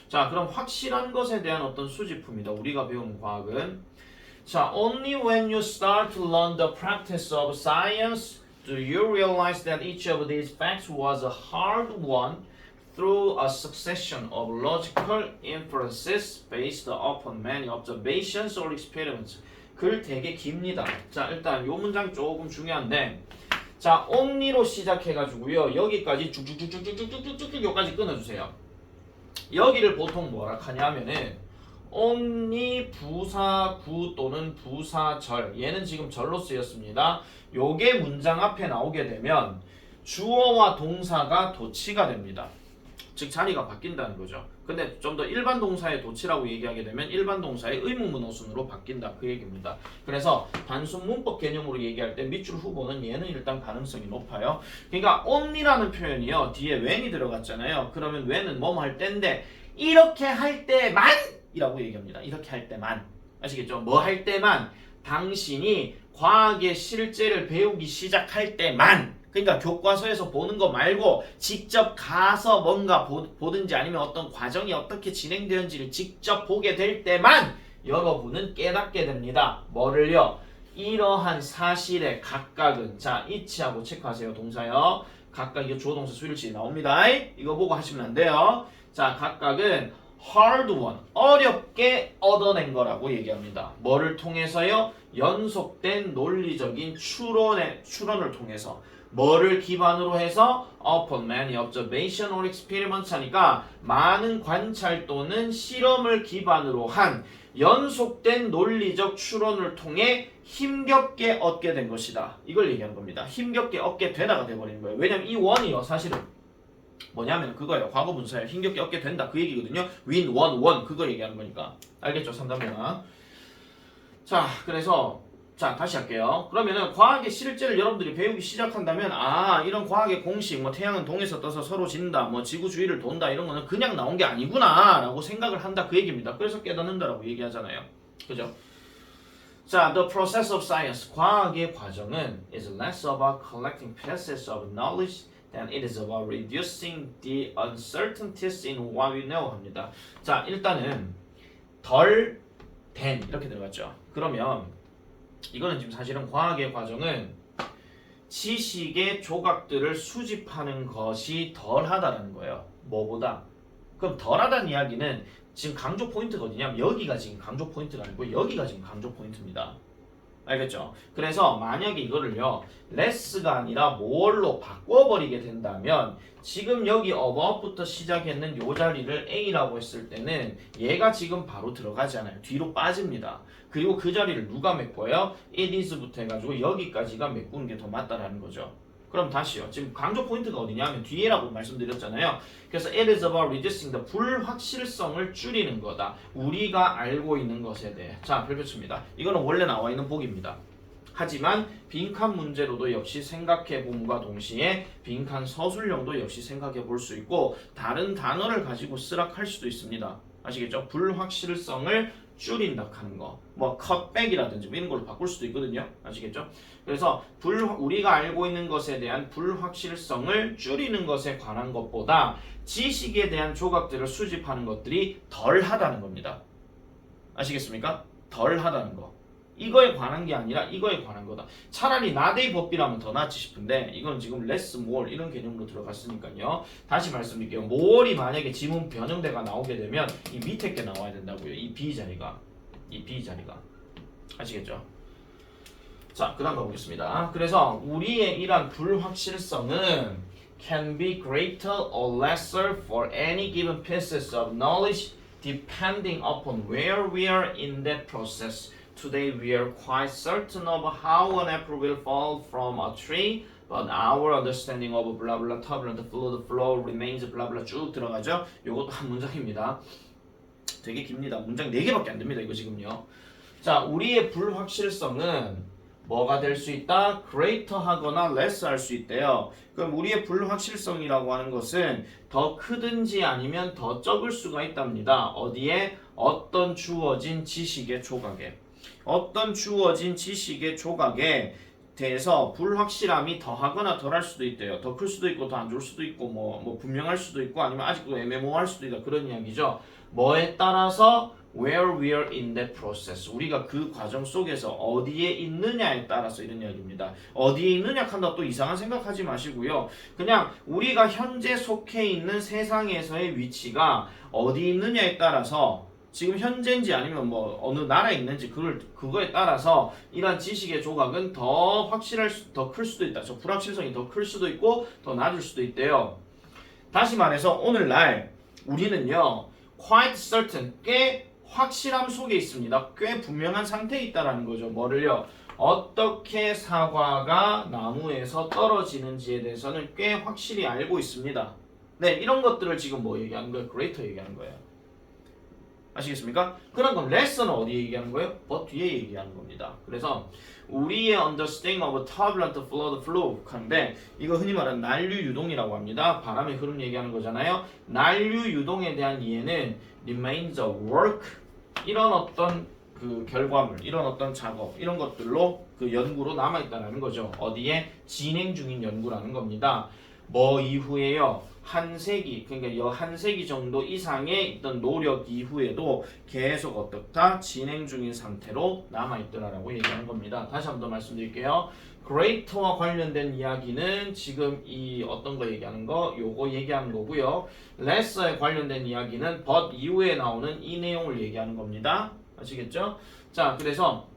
자, 그럼 확실한 것에 대한 어떤 수집품이다. 우리가 배우는 과학은 자, only when you start to learn the practice of science do you realize that each of these facts was a hard one through a succession of logical inferences based upon many observations or experiments. 글 되게 깁니다. 자, 일단 요 문장 조금 중요한데 자, only로 시작해가지고요. 여기까지 쭉쭉쭉쭉쭉쭉쭉쭉 여기까지 끊어주세요. 여기를 보통 뭐라 하냐면은 only 부사구 또는 부사절 얘는 지금 절로 쓰였습니다. 요게 문장 앞에 나오게 되면 주어와 동사가 도치가 됩니다. 즉 자리가 바뀐다는 거죠. 근데 좀 더 일반 동사의 도치라고 얘기하게 되면 일반 동사의 의문문어순으로 바뀐다 그 얘기입니다. 그래서 단순 문법 개념으로 얘기할 때 밑줄 후보는 얘는 일단 가능성이 높아요. 그러니까 only라는 표현이요 뒤에 when이 들어갔잖아요. 그러면 when은 뭐뭐 할 때인데 이렇게 할 때만 이라고 얘기합니다. 이렇게 할 때만 아시겠죠? 뭐 할 때만 당신이 과학의 실제를 배우기 시작할 때만 그러니까 교과서에서 보는 거 말고 직접 가서 뭔가 보든지 아니면 어떤 과정이 어떻게 진행되는지를 직접 보게 될 때만 여러분은 깨닫게 됩니다. 뭐를요? 이러한 사실의 각각은 자 이치하고 체크하세요. 동사요. 각각 이거 주어 동사 수일치 나옵니다. 이거 보고 하시면 안 돼요. 자 각각은 hard one 어렵게 얻어낸 거라고 얘기합니다. 뭐를 통해서요? 연속된 논리적인 추론을 통해서 뭐를 기반으로 해서 upon many observation or experiments 하니까 많은 관찰 또는 실험을 기반으로 한 연속된 논리적 추론을 통해 힘겹게 얻게 된 것이다. 이걸 얘기하는 겁니다. 힘겹게 얻게 되다가 돼버리는 거예요. 왜냐면 이 원이요 사실은 뭐냐면 그거예요. 과거 분사예요. 힘겹게 얻게 된다 그 얘기거든요. win, won 그거 얘기하는 거니까 알겠죠? 3단계나 자 그래서 자 다시 할게요. 그러면은 과학의 실제를 여러분들이 배우기 시작한다면 아 이런 과학의 공식 뭐 태양은 동에서 떠서 서로 진다 뭐 지구 주위를 돈다 이런 거는 그냥 나온 게 아니구나 라고 생각을 한다 그 얘기입니다. 그래서 깨닫는다라고 얘기하잖아요. 그죠? 자, the process of science 과학의 과정은 is less about collecting pieces of knowledge than it is about reducing the uncertainties in what we know 합니다. 자 일단은 덜 된 이렇게 들어갔죠. 그러면 이거는 지금 사실은 과학의 과정은 지식의 조각들을 수집하는 것이 덜하다라는 거예요. 뭐보다? 그럼 덜하다는 이야기는 지금 강조 포인트가 어디냐면 여기가 지금 강조 포인트가 아니고 여기가 지금 강조 포인트입니다. 알겠죠? 그래서 만약에 이거를요 less가 아니라 more로 바꿔버리게 된다면 지금 여기 above부터 시작했는 요 자리를 A라고 했을 때는 얘가 지금 바로 들어가지 않아요. 뒤로 빠집니다. 그리고 그 자리를 누가 메꿔요? it is부터 해가지고 여기까지가 메꾸는 게 더 맞다라는 거죠. 그럼 다시요. 지금 강조 포인트가 어디냐면 뒤에라고 말씀드렸잖아요. 그래서 it is about reducing the 불확실성을 줄이는 거다. 우리가 알고 있는 것에 대해. 자, 별표칩니다. 이거는 원래 나와 있는 복입니다. 하지만 빈칸 문제로도 역시 생각해 봄과 동시에 빈칸 서술형도 역시 생각해 볼 수 있고 다른 단어를 가지고 쓰라 할 수도 있습니다. 아시겠죠? 불확실성을 줄인다 하는 거. 뭐 cutback이라든지 이런 걸로 바꿀 수도 있거든요. 아시겠죠? 그래서 우리가 알고 있는 것에 대한 불확실성을 줄이는 것에 관한 것보다 지식에 대한 조각들을 수집하는 것들이 덜하다는 겁니다. 아시겠습니까? 덜하다는 거. 이거에 관한 게 아니라 이거에 관한 거다. 차라리 나데이 법비라면 더 낫지 싶은데 이건 지금 less, more 이런 개념으로 들어갔으니까요. 다시 말씀드릴게요. more이 만약에 지문 변형대가 나오게 되면 이 밑에 게 나와야 된다고요. 이 B 자리가. 아시겠죠? 자, 그 다음 가보겠습니다. 그래서 우리의 이러한 불확실성은 can be greater or lesser for any given pieces of knowledge depending upon where we are in that process. Today we are quite certain of how an apple will fall from a tree, but our understanding of blah blah turbulent fluid flow remains blah blah 쭉 들어가죠. 요것도 한 문장입니다. 되게 깁니다. 문장 4개밖에 안 됩니다. 이거 지금요. 자, 우리의 불확실성은 뭐가 될 수 있다? greater 하거나 less 할 수 있대요. 그럼 우리의 불확실성이라고 하는 것은 더 크든지 아니면 더 적을 수가 있답니다. 어디에? 어떤 주어진 지식의 조각에. 어떤 주어진 지식의 조각에 대해서 불확실함이 더하거나 덜할 수도 있대요. 더 클 수도 있고 더 안 좋을 수도 있고 뭐 분명할 수도 있고 아니면 아직도 애매모호할 수도 있다. 그런 이야기죠. 뭐에 따라서 where we are in that process. 우리가 그 과정 속에서 어디에 있느냐에 따라서 이런 이야기입니다. 어디에 있느냐 한다 또 이상한 생각하지 마시고요. 그냥 우리가 현재 속해 있는 세상에서의 위치가 어디 있느냐에 따라서 지금 현재인지 아니면 뭐 어느 나라에 있는지 그거에 따라서 이러한 지식의 조각은 더 더 클 수도 있다. 저 불확실성이 더 클 수도 있고 더 낮을 수도 있대요. 다시 말해서 오늘날 우리는요 quite certain 꽤 확실함 속에 있습니다. 꽤 분명한 상태에 있다라는 거죠. 뭐를요? 어떻게 사과가 나무에서 떨어지는지에 대해서는 꽤 확실히 알고 있습니다. 네, 이런 것들을 지금 뭐 얘기하는 거예요? greater 얘기하는 거예요. 아시겠습니까? 그런 건 less는 어디에 얘기하는 거예요? but 뒤에 얘기하는 겁니다. 그래서 우리의 understanding of turbulent flow 한데 이거 흔히 말하는 난류 유동이라고 합니다. 바람의 흐름 얘기하는 거잖아요. 난류 유동에 대한 이해는 remains a work 이런 어떤 그 결과물, 이런 어떤 작업, 이런 것들로 그 연구로 남아있다는 거죠. 어디에? 진행 중인 연구라는 겁니다. 뭐 이후에요? 한 세기, 그러니까 한 세기 정도 이상의 있던 노력 이후에도 계속 어떻다? 진행 중인 상태로 남아있더라라고 얘기하는 겁니다. 다시 한번 더 말씀드릴게요. greater와 관련된 이야기는 지금 이 어떤 거 얘기하는 거, 요거 얘기하는 거고요. lesser에 관련된 이야기는 but 이후에 나오는 이 내용을 얘기하는 겁니다. 아시겠죠? 자, 그래서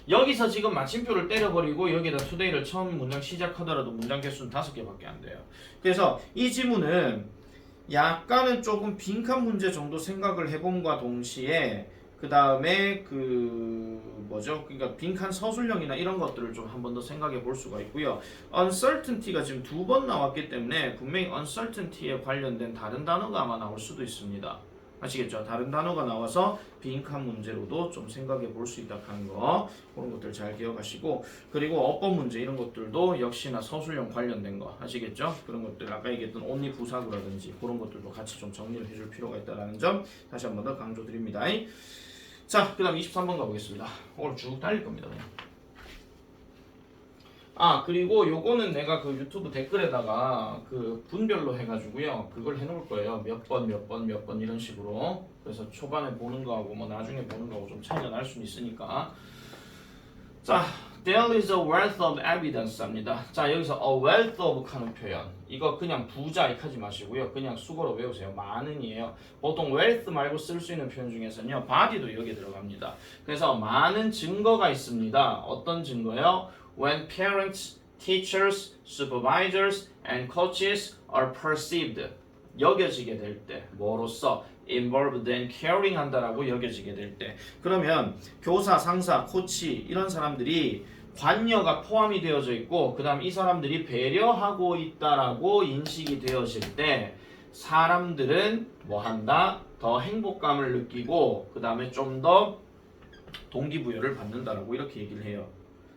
여기서 지금 마침표를 때려버리고 여기에다 today를 처음 문장 시작하더라도 문장 개수는 5개밖에 안 돼요. 그래서 이 지문은 약간은 조금 빈칸 문제 정도 생각을 해봄과 동시에 그 다음에 그러니까 빈칸 서술형이나 이런 것들을 좀 한 번 더 생각해 볼 수가 있고요. uncertainty가 지금 2번 나왔기 때문에 분명히 uncertainty에 관련된 다른 단어가 아마 나올 수도 있습니다. 아시겠죠? 다른 단어가 나와서 빈칸 문제로도 좀 생각해 볼 수 있다 하는 거, 그런 것들 잘 기억하시고, 그리고 어법 문제 이런 것들도 역시나 서술형 관련된 거 아시겠죠? 그런 것들 아까 얘기했던 only 부사구라든지 그런 것들도 같이 좀 정리를 해줄 필요가 있다는 점 다시 한 번 더 강조드립니다. 자, 그 다음 23번 가보겠습니다. 오늘 쭉 달릴 겁니다. 그냥. 그리고 요거는 내가 그 유튜브 댓글에다가 그 분별로 해가지고요. 그걸 해놓을 거예요. 몇 번 이런 식으로. 그래서 초반에 보는 거하고 뭐 나중에 보는 거하고 좀 차이가 날 수는 있으니까. 자, there is a wealth of evidence 합니다. 자, 여기서 a wealth of 하는 표현. 이거 그냥 부자 이하지 마시고요. 그냥 수거로 외우세요. 많은이에요. 보통 wealth 말고 쓸 수 있는 표현 중에서는요. body도 여기에 들어갑니다. 그래서 많은 증거가 있습니다. 어떤 증거요? When parents, teachers, supervisors, and coaches are perceived 여겨지게 될 때 뭐로써 involved and caring 한다라고 여겨지게 될 때 그러면 교사, 상사, 코치 이런 사람들이 관여가 포함이 되어져 있고 그 다음 이 사람들이 배려하고 있다라고 인식이 되어질 때 사람들은 뭐 한다? 더 행복감을 느끼고 그 다음에 좀 더 동기부여를 받는다라고 이렇게 얘기를 해요.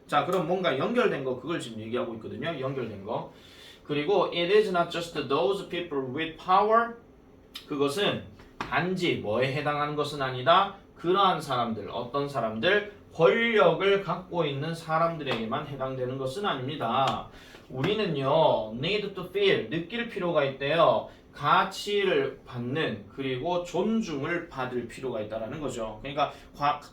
자, 그럼 뭔가 연결된 거 그걸 지금 얘기하고 있거든요. 연결된 거. 그리고 it is not just those people with power. 그것은 단지 뭐에 해당하는 것은 아니다. 그러한 사람들, 어떤 사람들, 권력을 갖고 있는 사람들에게만 해당되는 것은 아닙니다. 우리는요, need to feel, 느낄 필요가 있대요. 가치를 받는 그리고 존중을 받을 필요가 있다라는 거죠. 그러니까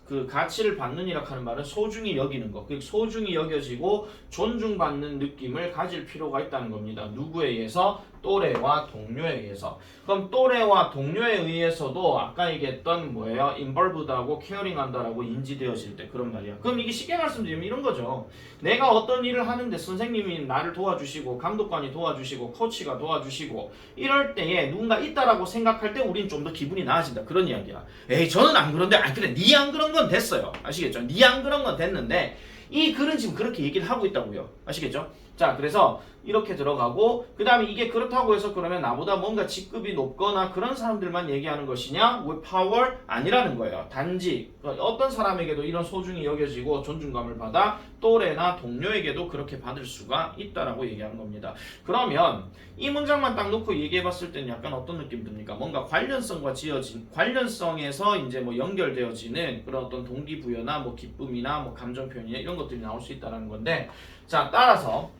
그 가치를 받는이라고 하는 말은 소중히 여기는 거, 그 소중히 여겨지고 존중받는 느낌을 가질 필요가 있다는 겁니다. 누구에 의해서? 또래와 동료에 의해서. 그럼 또래와 동료에 의해서도 아까 얘기했던 뭐예요? involved하고 caring한다라고 인지되어질 때 그런 말이야. 그럼 이게 쉽게 말씀드리면 이런 거죠. 내가 어떤 일을 하는데 선생님이 나를 도와주시고 감독관이 도와주시고 코치가 도와주시고 이럴 때에 누군가 있다라고 생각할 때 우린 좀 더 기분이 나아진다. 그런 이야기야. 에이 저는 안 그런데 그래 니 안 그런 건 됐어요. 아시겠죠? 니 안 그런 건 됐는데 이 글은 지금 그렇게 얘기를 하고 있다고요. 아시겠죠? 자, 그래서 이렇게 들어가고 그 다음에 이게 그렇다고 해서 그러면 나보다 뭔가 직급이 높거나 그런 사람들만 얘기하는 것이냐? with power? 아니라는 거예요. 단지 어떤 사람에게도 이런 소중히 여겨지고 존중감을 받아 또래나 동료에게도 그렇게 받을 수가 있다라고 얘기하는 겁니다. 그러면 이 문장만 딱 놓고 얘기해 봤을 때는 약간 어떤 느낌 듭니까? 뭔가 관련성과 지어진 관련성에서 이제 뭐 연결되어지는 그런 어떤 동기부여나 뭐 기쁨이나 뭐 감정 표현이나 이런 것들이 나올 수 있다는 건데 자, 따라서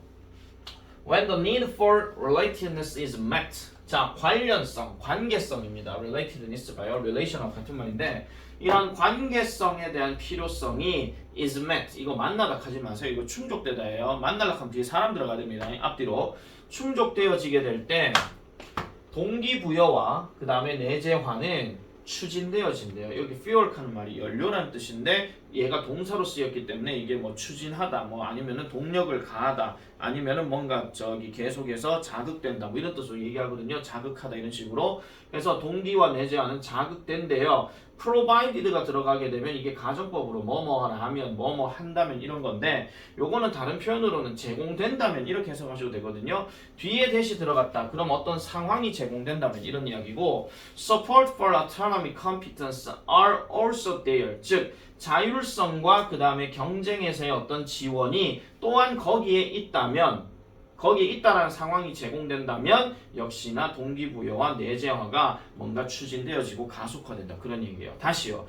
when the need for relatedness is met. 자, 관련성, 관계성입니다. relatedness 봐요. relation하고 같은 말인데 이런 관계성에 대한 필요성이 is met. 이거 만나다 하지 마세요. 이거 충족되다예요. 만나다 하면 뒤에 사람 들어가야 됩니다. 앞뒤로. 충족되어지게 될 때 동기부여와 그 다음에 내재화는 추진되어진대요. 여기 fuel하는 말이 연료라는 뜻인데 얘가 동사로 쓰였기 때문에 이게 뭐 추진하다 뭐 아니면은 동력을 가하다 아니면은 뭔가 저기 계속해서 자극된다 뭐 이런 뜻으로 얘기하거든요. 자극하다 이런 식으로. 그래서 동기와 내재화는 자극된대요. provided가 들어가게 되면 이게 가정법으로 뭐뭐 하나 하면 뭐뭐 한다면 이런 건데 요거는 다른 표현으로는 제공된다면 이렇게 해석하셔도 되거든요. 뒤에 대시 들어갔다. 그럼 어떤 상황이 제공된다면 이런 이야기고 support for autonomy competence are also there. 즉 자율성과 그 다음에 경쟁에서의 어떤 지원이 또한 거기에 있다면 거기에 있다라는 상황이 제공된다면 역시나 동기부여와 내재화가 뭔가 추진되어지고 가속화된다. 그런 얘기예요. 다시요.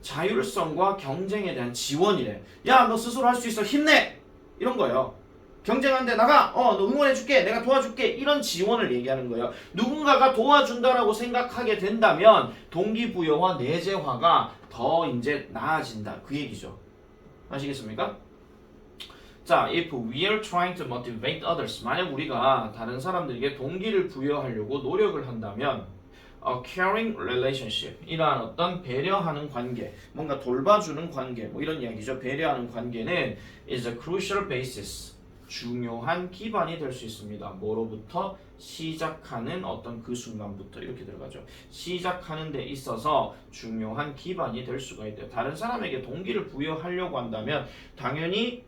자율성과 경쟁에 대한 지원이래. 야, 너 스스로 할 수 있어. 힘내! 이런 거예요. 경쟁하는데 나가! 너 응원해줄게! 내가 도와줄게! 이런 지원을 얘기하는 거예요. 누군가가 도와준다라고 생각하게 된다면 동기부여와 내재화가 더 이제 나아진다. 그 얘기죠. 아시겠습니까? 자, if we are trying to motivate others, 만약 우리가 다른 사람들에게 동기를 부여하려고 노력을 한다면 a caring relationship, 이러한 어떤 배려하는 관계, 뭔가 돌봐주는 관계, 뭐 이런 이야기죠. 배려하는 관계는 is a crucial basis, 중요한 기반이 될 수 있습니다. 뭐로부터? 시작하는 어떤 그 순간부터 이렇게 들어가죠. 시작하는 데 있어서 중요한 기반이 될 수가 있대요. 다른 사람에게 동기를 부여하려고 한다면 당연히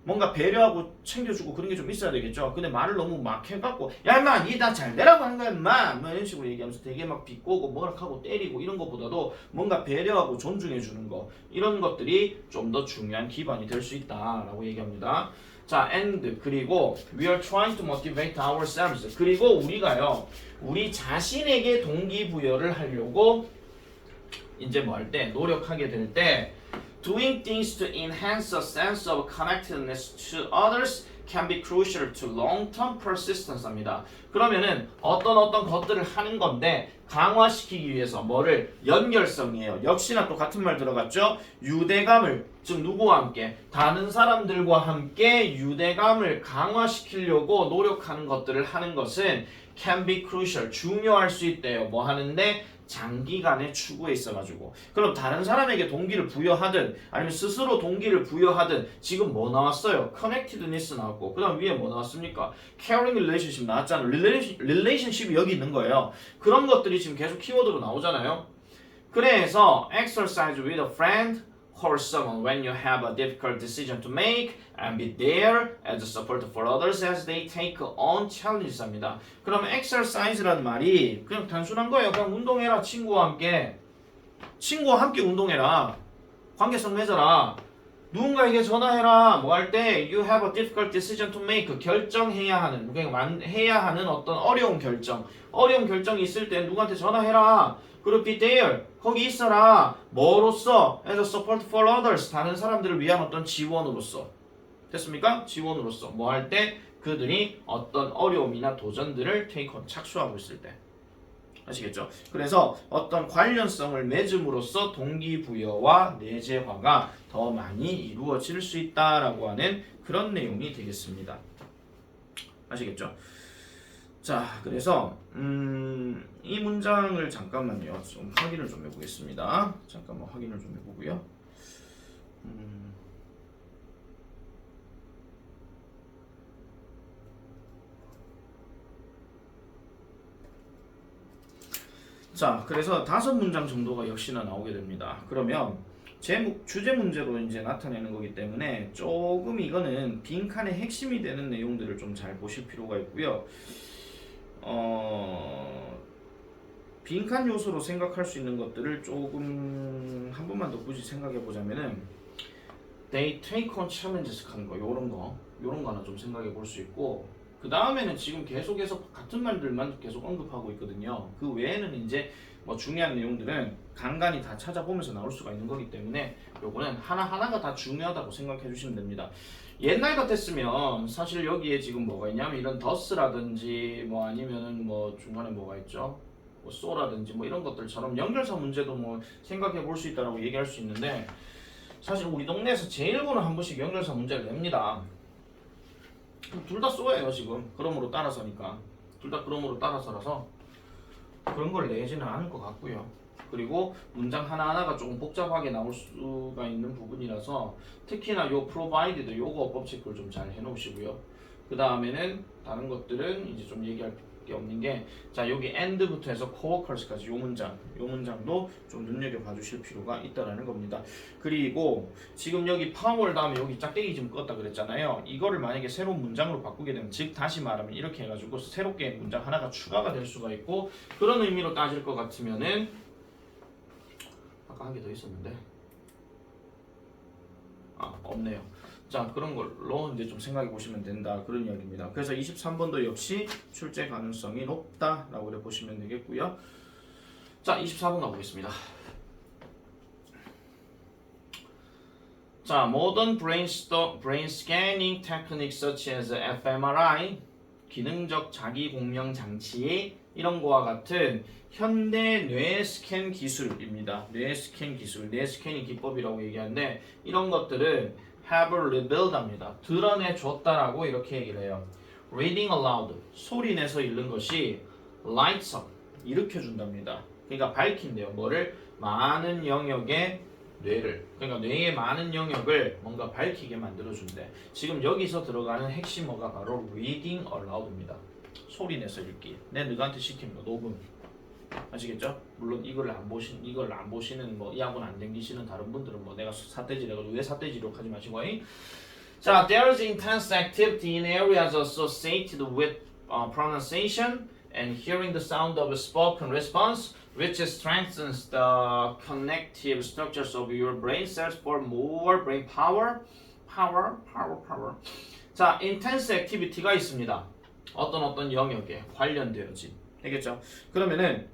뭔가 배려하고 챙겨주고 그런 게 좀 있어야 되겠죠. 근데 말을 너무 막 해갖고 야 인마 니 나 잘 되라고 하는 거야 인마 뭐 이런 식으로 얘기하면서 되게 막 비꼬고 뭐락하고 때리고 이런 것보다도 뭔가 배려하고 존중해주는 거 이런 것들이 좀 더 중요한 기반이 될 수 있다라고 얘기합니다. 자, and 그리고 we are trying to motivate ourselves. 그리고 우리가요 우리 자신에게 동기부여를 하려고 이제 뭐 할 때 노력하게 될 때 doing things to enhance a sense of connectedness to others can be crucial to long-term persistence 합니다. 그러면은 어떤 것들을 하는 건데 강화시키기 위해서 뭐를? 연결성이에요. 역시나 또 같은 말 들어갔죠? 유대감을, 즉 누구와 함께? 다른 사람들과 함께 유대감을 강화시키려고 노력하는 것들을 하는 것은 can be crucial, 중요할 수 있대요. 뭐 하는데? 장기간의 추구에 있어가지고. 그럼 다른 사람에게 동기를 부여하든 아니면 스스로 동기를 부여하든 지금 뭐 나왔어요? connectedness 나왔고 그 다음 위에 뭐 나왔습니까? caring relationship 나왔잖아요. relationship이 여기 있는 거예요. 그런 것들이 지금 계속 키워드로 나오잖아요. 그래서 exercise with a friend or someone when you have a difficult decision to make and be there as a support for others as they take on challenges 합니다. 그럼 exercise라는 말이 그냥 단순한 거예요. 그냥 운동해라. 친구와 함께 운동해라. 관계성 맺어라. 누군가에게 전화해라. 뭐 할 때 you have a difficult decision to make, 결정해야 하는 해야 하는 어떤 어려운 결정이 있을 때 누구한테 전화해라. 그리고 be there, 거기 있어라. 뭐로써? as a support for others, 다른 사람들을 위한 어떤 지원으로서. 됐습니까? 지원으로서. 뭐 할 때? 그들이 어떤 어려움이나 도전들을 take on, 착수하고 있을 때. 아시겠죠? 그래서 어떤 관련성을 맺음으로써 동기부여와 내재화가 더 많이 이루어질 수 있다라고 하는 그런 내용이 되겠습니다. 아시겠죠? 자, 그래서 이 문장을 잠깐만요. 좀 확인을 좀 해보겠습니다. 잠깐만 확인을 좀 해보고요. 자, 그래서 5문장 정도가 역시나 나오게 됩니다. 그러면 주제 문제로 이제 나타내는 거기 때문에 조금 이거는 빈칸의 핵심이 되는 내용들을 좀 잘 보실 필요가 있고요. 빈칸 요소로 생각할 수 있는 것들을 조금 한 번만 더 굳이 생각해 보자면은 they take on challenges 하는 거 요런 거 하나 좀 생각해 볼 수 있고, 그 다음에는 지금 계속해서 같은 말들만 계속 언급하고 있거든요. 그 외에는 이제 뭐 중요한 내용들은 간간히 다 찾아보면서 나올 수가 있는 거기 때문에 요거는 하나하나가 다 중요하다고 생각해 주시면 됩니다. 옛날 같았으면 사실 여기에 지금 뭐가 있냐면 이런 더스라든지 뭐 아니면은 뭐 중간에 뭐가 있죠? 뭐 쏘라든지 뭐 이런 것들처럼 연결사 문제도 뭐 생각해 볼 수 있다라고 얘기할 수 있는데, 사실 우리 동네에서 제일 보는 한 번씩 연결사 문제를 냅니다. 둘 다 쏘예요 지금. 그러므로 따라서니까 둘 다 그러므로 따라서라서 그런 걸 내지는 않을 것 같고요. 그리고 문장 하나하나가 조금 복잡하게 나올 수가 있는 부분이라서 특히나 요 provided 요거 어법 체크를 좀 잘 해놓으시고요. 그 다음에는 다른 것들은 이제 좀 얘기할 게 없는 게, 자 여기 and부터 해서 coworkers까지 요 문장도 좀 눈여겨봐 주실 필요가 있다라는 겁니다. 그리고 지금 여기 power 다음에 여기 짝대기 좀 껐다 그랬잖아요. 이거를 만약에 새로운 문장으로 바꾸게 되면, 즉 다시 말하면 이렇게 해가지고 새롭게 문장 하나가 추가가 될 수가 있고, 그런 의미로 따질 것 같으면은 아까 한 개 더 있었는데 없네요. 자, 그런 걸로 이제 좀 생각해 보시면 된다, 그런 이야기입니다. 그래서 23번도 역시 출제 가능성이 높다라고 그래 보시면 되겠고요. 자, 24번 가보겠습니다. 자, modern brain scanning techniques such as fMRI, 기능적 자기 공명 장치, 이런 거와 같은 현대 뇌 스캔 기술입니다. 뇌 스캔 기술, 뇌 스캐닝 기법이라고 얘기하는데, 이런 것들은 have revealed 합니다. 드러내줬다라고 이렇게 얘기를 해요. reading aloud, 소리 내서 읽는 것이 lights up, 일으켜준답니다. 그러니까 밝힌대요. 뭐를? 많은 영역의 뇌를, 그러니까 뇌의 많은 영역을 뭔가 밝히게 만들어준대. 지금 여기서 들어가는 핵심 뭐가 바로 reading aloud입니다. 소리 내서 읽기. 내 누구한테 시키는 거, 녹음. 아시겠죠? 물론 이걸 안 보시는 뭐 이 학원 안 댕기시는 다른 분들은 뭐 내가 삿대질해가지고 왜 삿대질로 하지 마시고. 자, there is intense activity in areas associated with pronunciation and hearing the sound of a spoken response, which strengthens the connective structures of your brain cells for more brain power. 자, intense activity가 있습니다. 어떤 영역에 관련되어진. 되겠죠? 그러면은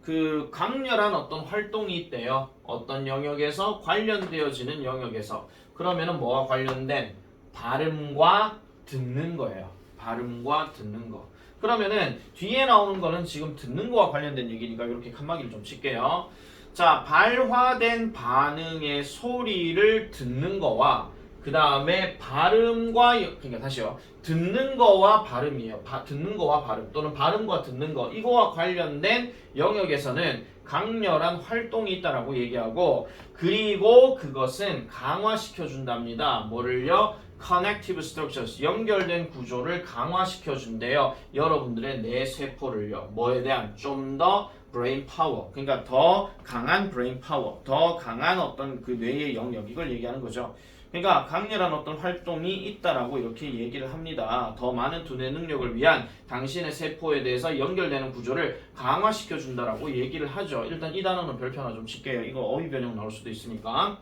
그 강렬한 어떤 활동이 있대요. 어떤 영역에서 관련되어지는 영역에서. 그러면은 뭐와 관련된? 발음과 듣는 거예요. 발음과 듣는 거. 그러면은 뒤에 나오는 거는 지금 듣는 거와 관련된 얘기니까 이렇게 칸막이를 좀 칠게요. 자, 발화된 반응의 소리를 듣는 거와 그 다음에 발음과, 그러니까 다시요. 듣는 거와 발음이에요. 듣는 거와 발음 또는 발음과 듣는 거, 이거와 관련된 영역에서는 강렬한 활동이 있다라고 얘기하고, 그리고 그것은 강화시켜 준답니다. 뭐를요? Connective structures, 연결된 구조를 강화시켜 준대요. 여러분들의 뇌 세포를요. 뭐에 대한? 좀 더 brain power, 그러니까 더 강한 brain power, 더 강한 어떤 그 뇌의 영역, 이걸 얘기하는 거죠. 그러니까 강렬한 어떤 활동이 있다라고 이렇게 얘기를 합니다. 더 많은 두뇌 능력을 위한 당신의 세포에 대해서 연결되는 구조를 강화시켜 준다라고 얘기를 하죠. 일단 이 단어는 별표 하나 좀 칠게요. 이거 어휘 변형 나올 수도 있으니까.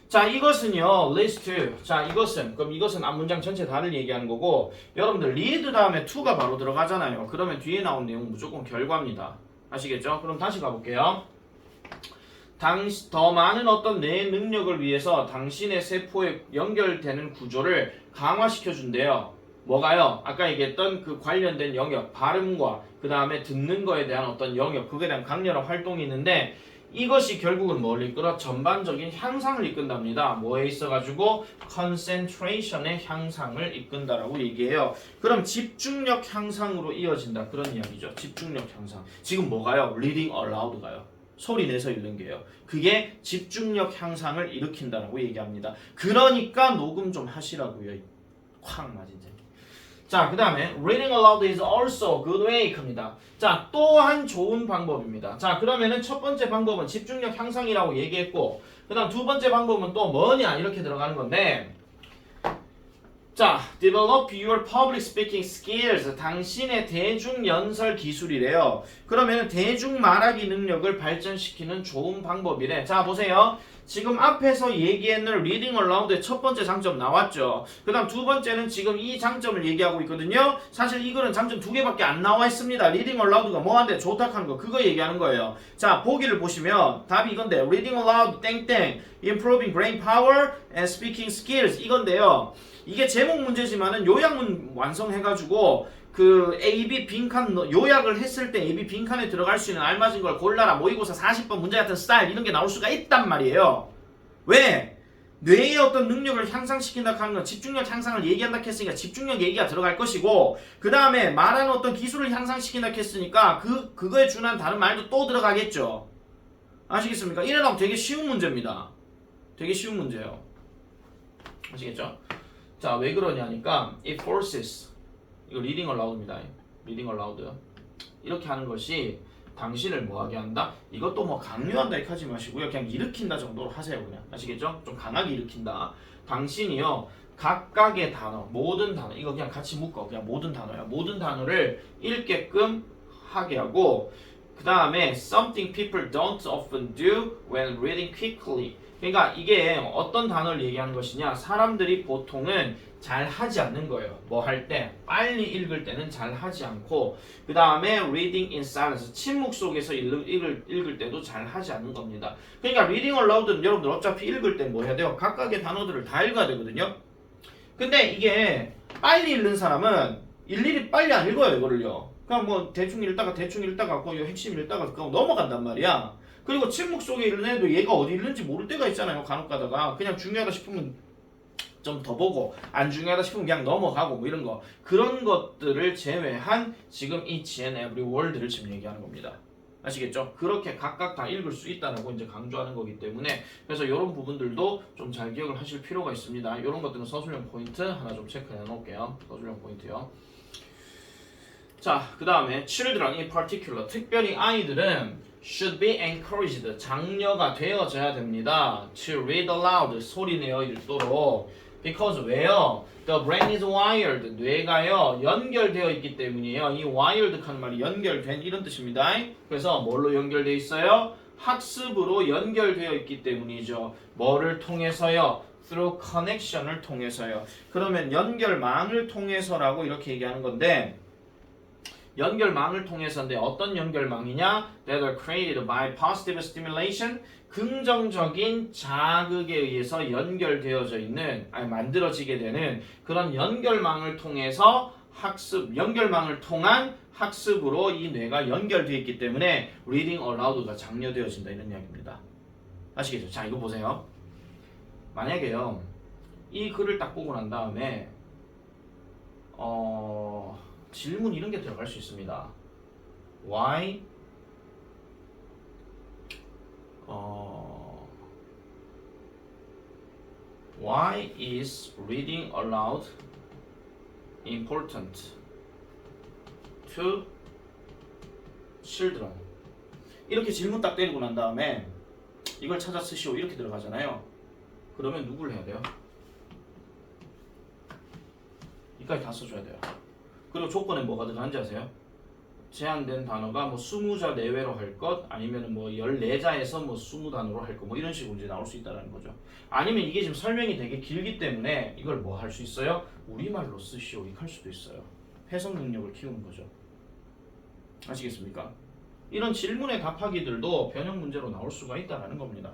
자, 이것은요, list. 자, 그럼 이것은 앞 문장 전체 다를 얘기하는 거고, 여러분들 read 다음에 to가 바로 들어가잖아요. 그러면 뒤에 나온 내용은 무조건 결과입니다. 아시겠죠? 그럼 다시 가볼게요. 더 많은 어떤 뇌 능력을 위해서 당신의 세포에 연결되는 구조를 강화시켜 준대요. 뭐가요? 아까 얘기했던 그 관련된 영역, 발음과 그 다음에 듣는 거에 대한 어떤 영역, 그거에 대한 강렬한 활동이 있는데, 이것이 결국은 뭘 이끌어? 전반적인 향상을 이끈답니다. 뭐에 있어가지고 concentration의 향상을 이끈다라고 얘기해요. 그럼 집중력 향상으로 이어진다 그런 이야기죠. 집중력 향상. 지금 뭐가요? reading aloud가요. 소리 내서 읽는 게요. 그게 집중력 향상을 일으킨다라고 얘기합니다. 그러니까 녹음 좀 하시라고요. 콱 맞은 제. 자, 그 다음에 reading aloud is also a good way 입니다. 자, 또한 좋은 방법입니다. 자, 그러면은 첫 번째 방법은 집중력 향상이라고 얘기했고, 그 다음 두 번째 방법은 또 뭐냐 이렇게 들어가는 건데, 자, develop your public speaking skills. 당신의 대중 연설 기술이래요. 그러면 대중 말하기 능력을 발전시키는 좋은 방법이래. 자, 보세요. 지금 앞에서 얘기했는 reading aloud의 첫 번째 장점 나왔죠. 그 다음 두 번째는 지금 이 장점을 얘기하고 있거든요. 사실 이거는 장점 두 개밖에 안 나와 있습니다. reading aloud가 뭐한데 좋다 하는 거 그거 얘기하는 거예요. 자, 보기를 보시면 답이 이건데 reading aloud 땡땡 improving brain power and speaking skills 이건데요. 이게 제목 문제지만은 요약문 완성해가지고 그 A, B 빈칸 요약을 했을 때 A, B 빈칸에 들어갈 수 있는 알맞은 걸 골라라 모의고사 40번 문제 같은 스타일 이런 게 나올 수가 있단 말이에요. 왜? 뇌의 어떤 능력을 향상시킨다 하는 건 집중력 향상을 얘기한다 했으니까 집중력 얘기가 들어갈 것이고 그 다음에 말하는 어떤 기술을 향상시킨다 했으니까 그거에 준한 다른 말도 또 들어가겠죠. 아시겠습니까? 이래놓으면 되게 쉬운 문제입니다. 되게 쉬운 문제예요. 아시겠죠? 자, 왜 그러냐니까 it forces 이거 reading aloud입니다. reading aloud 이렇게 하는 것이 당신을 뭐하게 한다? 이것도 뭐 강요한다 이렇게 하지 마시고요. 그냥 일으킨다 정도로 하세요. 그냥 아시겠죠? 좀 강하게 일으킨다. 당신이요 각각의 단어 모든 단어 이거 그냥 같이 묶어. 그냥 모든 단어야. 모든 단어를 읽게끔 하게 하고 그 다음에 something people don't often do when reading quickly 그러니까 이게 어떤 단어를 얘기하는 것이냐 사람들이 보통은 잘 하지 않는 거예요. 뭐 할 때 빨리 읽을 때는 잘 하지 않고 그 다음에 reading in silence 침묵 속에서 읽을 때도 잘 하지 않는 겁니다. 그러니까 reading aloud는 여러분들 어차피 읽을 때 뭐 해야 돼요? 각각의 단어들을 다 읽어야 되거든요. 근데 이게 빨리 읽는 사람은 일일이 빨리 안 읽어요 이거를요. 그냥 뭐 대충 읽다가 그 핵심 읽다가 그거 넘어간단 말이야. 그리고 침묵 속에 읽는 애도 얘가 어디 읽는지 모를 때가 있잖아요. 간혹 가다가 그냥 중요하다 싶으면 좀 더 보고 안 중요하다 싶으면 그냥 넘어가고 뭐 이런 거 그런 것들을 제외한 지금 each and every word를 지금 얘기하는 겁니다. 아시겠죠? 그렇게 각각 다 읽을 수 있다라고 이제 강조하는 거기 때문에 그래서 이런 부분들도 좀 잘 기억을 하실 필요가 있습니다. 이런 것들은 서술형 포인트 하나 좀 체크해 놓을게요. 서술형 포인트요. 자, 그 다음에 children in particular 특별히 아이들은 should be encouraged 장려가 되어져야 됩니다. to read aloud 소리내어 읽도록 because 왜요? the brain is wired 뇌가요 연결되어 있기 때문이에요. 이 wired 하는 말이 연결된 이런 뜻입니다. 그래서 뭘로 연결되어 있어요? 학습으로 연결되어 있기 때문이죠. 뭐를 통해서요? through connection을 통해서요. 그러면 연결망을 통해서라고 이렇게 얘기하는 건데 연결망을 통해서인데 어떤 연결망이냐? That are created by positive stimulation. 긍정적인 자극에 의해서 연결되어져 있는, 만들어지게 되는 그런 연결망을 통해서 연결망을 통한 학습으로 이 뇌가 연결되어 있기 때문에 reading aloud가 장려되어진다 이런 이야기입니다. 아시겠죠? 자, 이거 보세요. 만약에요, 이 글을 딱 보고 난 다음에 질문 이런 게 들어갈 수 있습니다. Why is reading aloud important to children? 이렇게 질문 딱 때리고 난 다음에 이걸 찾아 쓰시오 이렇게 들어가잖아요. 그러면 누구를 해야 돼요? 이까지 다 써줘야 돼요. 그리고 조건에 뭐가 들어가는지 아세요? 제한된 단어가 뭐 20자 내외로 할 것 아니면 뭐 14자에서 뭐 20단어로 할 것 뭐 이런 식으로 이제 나올 수 있다는 거죠. 아니면 이게 지금 설명이 되게 길기 때문에 이걸 뭐 할 수 있어요? 우리말로 쓰시오 이렇게 할 수도 있어요. 해석 능력을 키우는 거죠. 아시겠습니까? 이런 질문에 답하기들도 변형 문제로 나올 수가 있다는 겁니다.